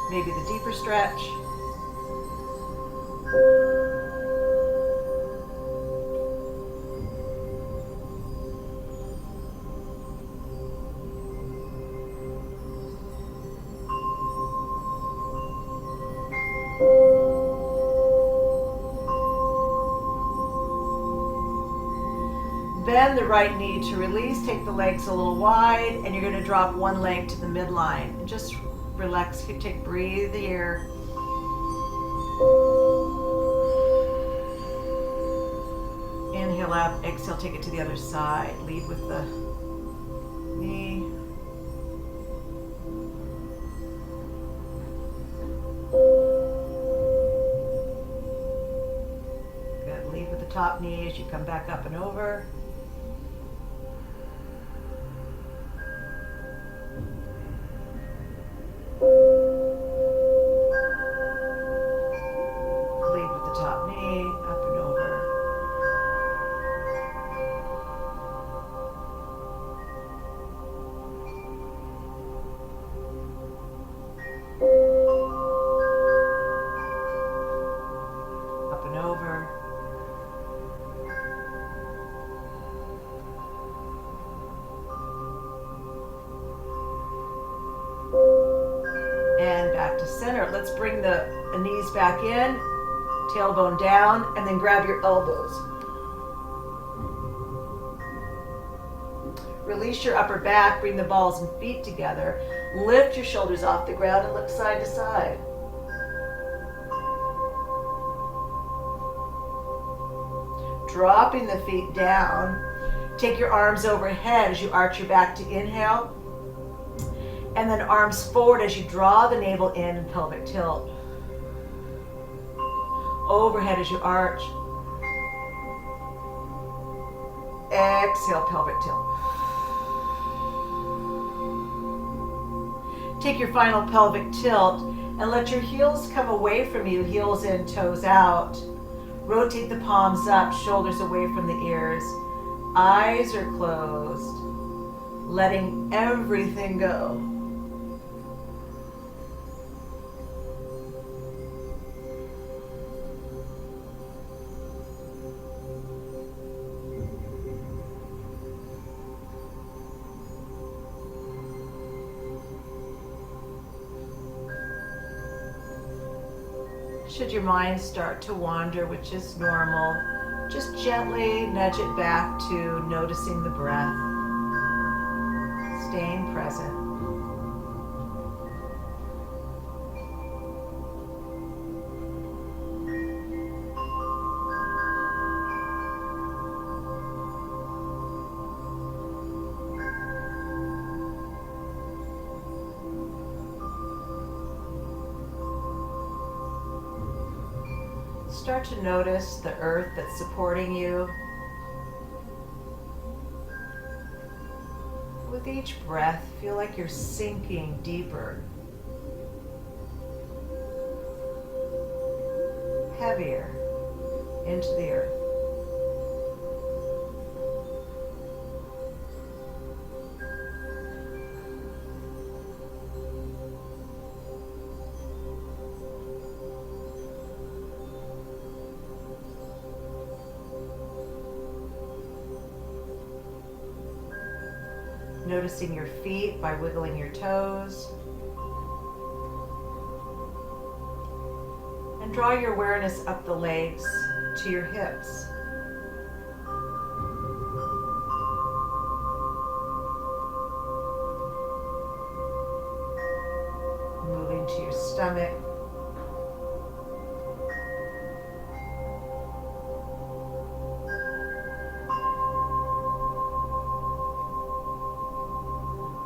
Maybe the deeper stretch. Bend the right knee to release. Take the legs a little wide, and you're going to drop one leg to the midline. And just relax. Breathe here. Inhale up, exhale, take it to the other side. Lead with the knee. Good. Lead with the top knee as you come back up and over. And back to center. Let's bring the knees back in, tailbone down, and then grab your elbows. Release your upper back, bring the balls and feet together. Lift your shoulders off the ground and look side to side. Dropping the feet down. Take your arms overhead as you arch your back to inhale. And then arms forward as you draw the navel in and pelvic tilt. Overhead as you arch. Exhale, pelvic tilt. Take your final pelvic tilt and let your heels come away from you, heels in, toes out. Rotate the palms up, shoulders away from the ears. Eyes are closed, letting everything go. Should your mind start to wander, which is normal, just gently nudge it back to noticing the breath, staying present. Start to notice the earth that's supporting you. With each breath, feel like you're sinking deeper, heavier into the earth. Noticing your feet by wiggling your toes. And draw your awareness up the legs to your hips. Moving to your stomach.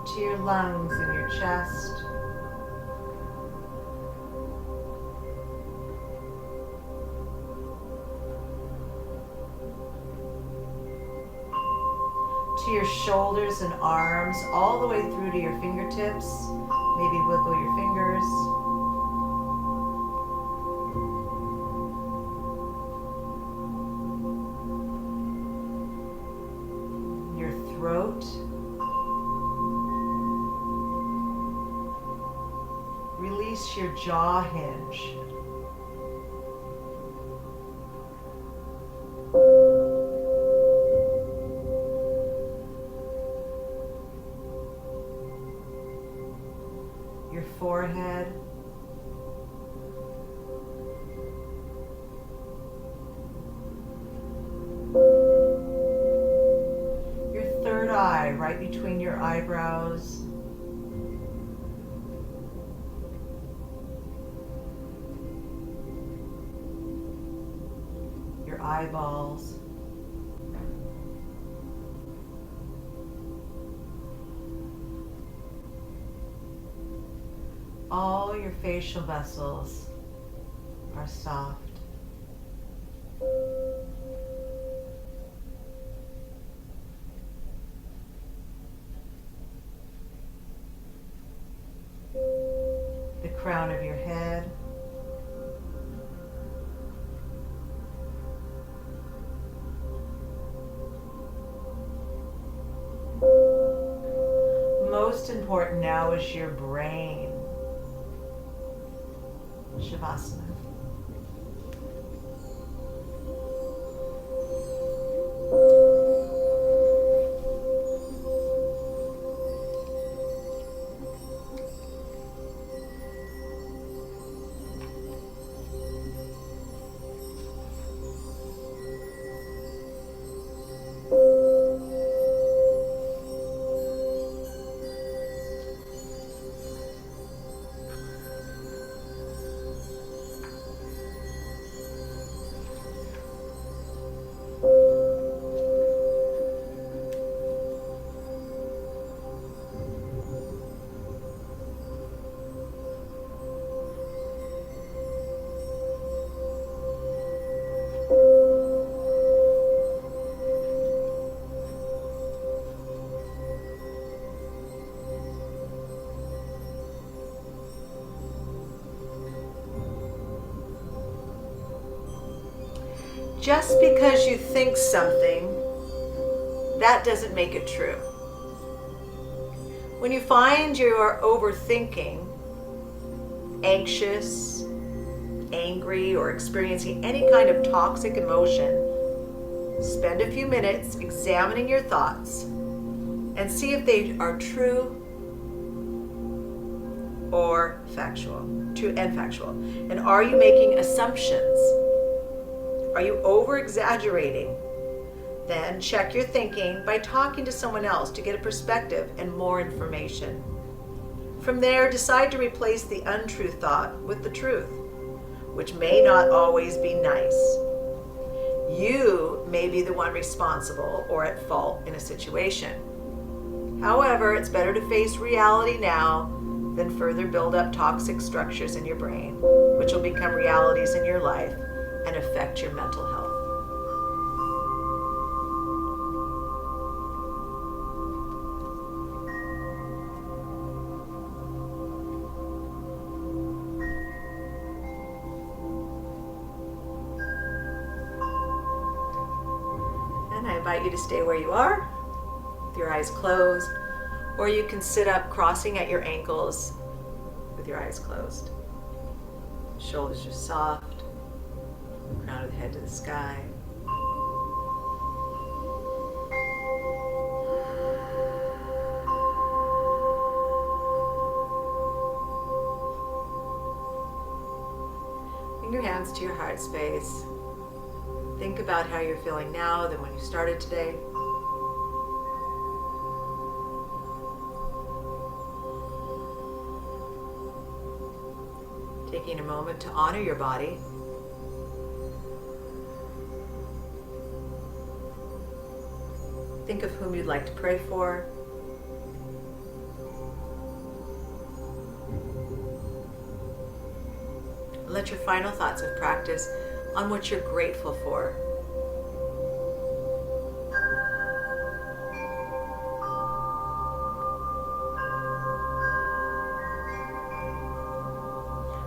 To your lungs and your chest. To your shoulders and arms, all the way through to your fingertips. Maybe wiggle your fingers. Your throat. Release your jaw hinge. Your forehead. Your third eye right between your eyebrows. Your eyeballs. All your facial vessels are soft. The crown of your head. Most important now is your brain. Shavasana. Just because you think something, that doesn't make it true. When you find you are overthinking, anxious, angry, or experiencing any kind of toxic emotion, spend a few minutes examining your thoughts and see if they are true or factual, true and factual. And are you making assumptions? Are you over-exaggerating? Then check your thinking by talking to someone else to get a perspective and more information. From there, decide to replace the untrue thought with the truth, which may not always be nice. You may be the one responsible or at fault in a situation. However, it's better to face reality now than further build up toxic structures in your brain, which will become realities in your life and affect your mental health. And I invite you to stay where you are, with your eyes closed, or you can sit up crossing at your ankles with your eyes closed. Shoulders are soft, crown of the head to the sky. Bring your hands to your heart space. Think about how you're feeling now than when you started today. Taking a moment to honor your body. Think of whom you'd like to pray for. Let your final thoughts of practice on what you're grateful for.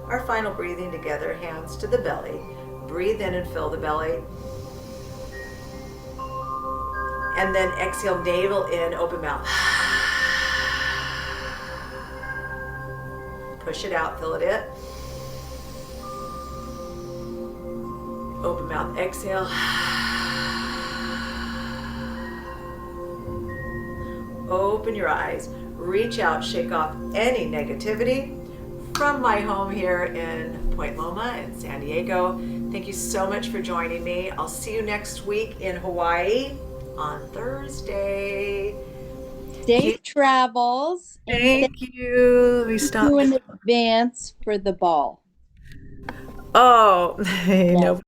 Our final breathing together, hands to the belly. Breathe in and fill the belly. And then exhale, navel in, open mouth. Push it out, fill it in. Open mouth, exhale. Open your eyes. Reach out, shake off any negativity. From my home here in Point Loma in San Diego. Thank you so much for joining me. I'll see you next week in Hawaii on Thursday. Safe travels. Thank you. Let me stop. You in advance for the ball. Oh, no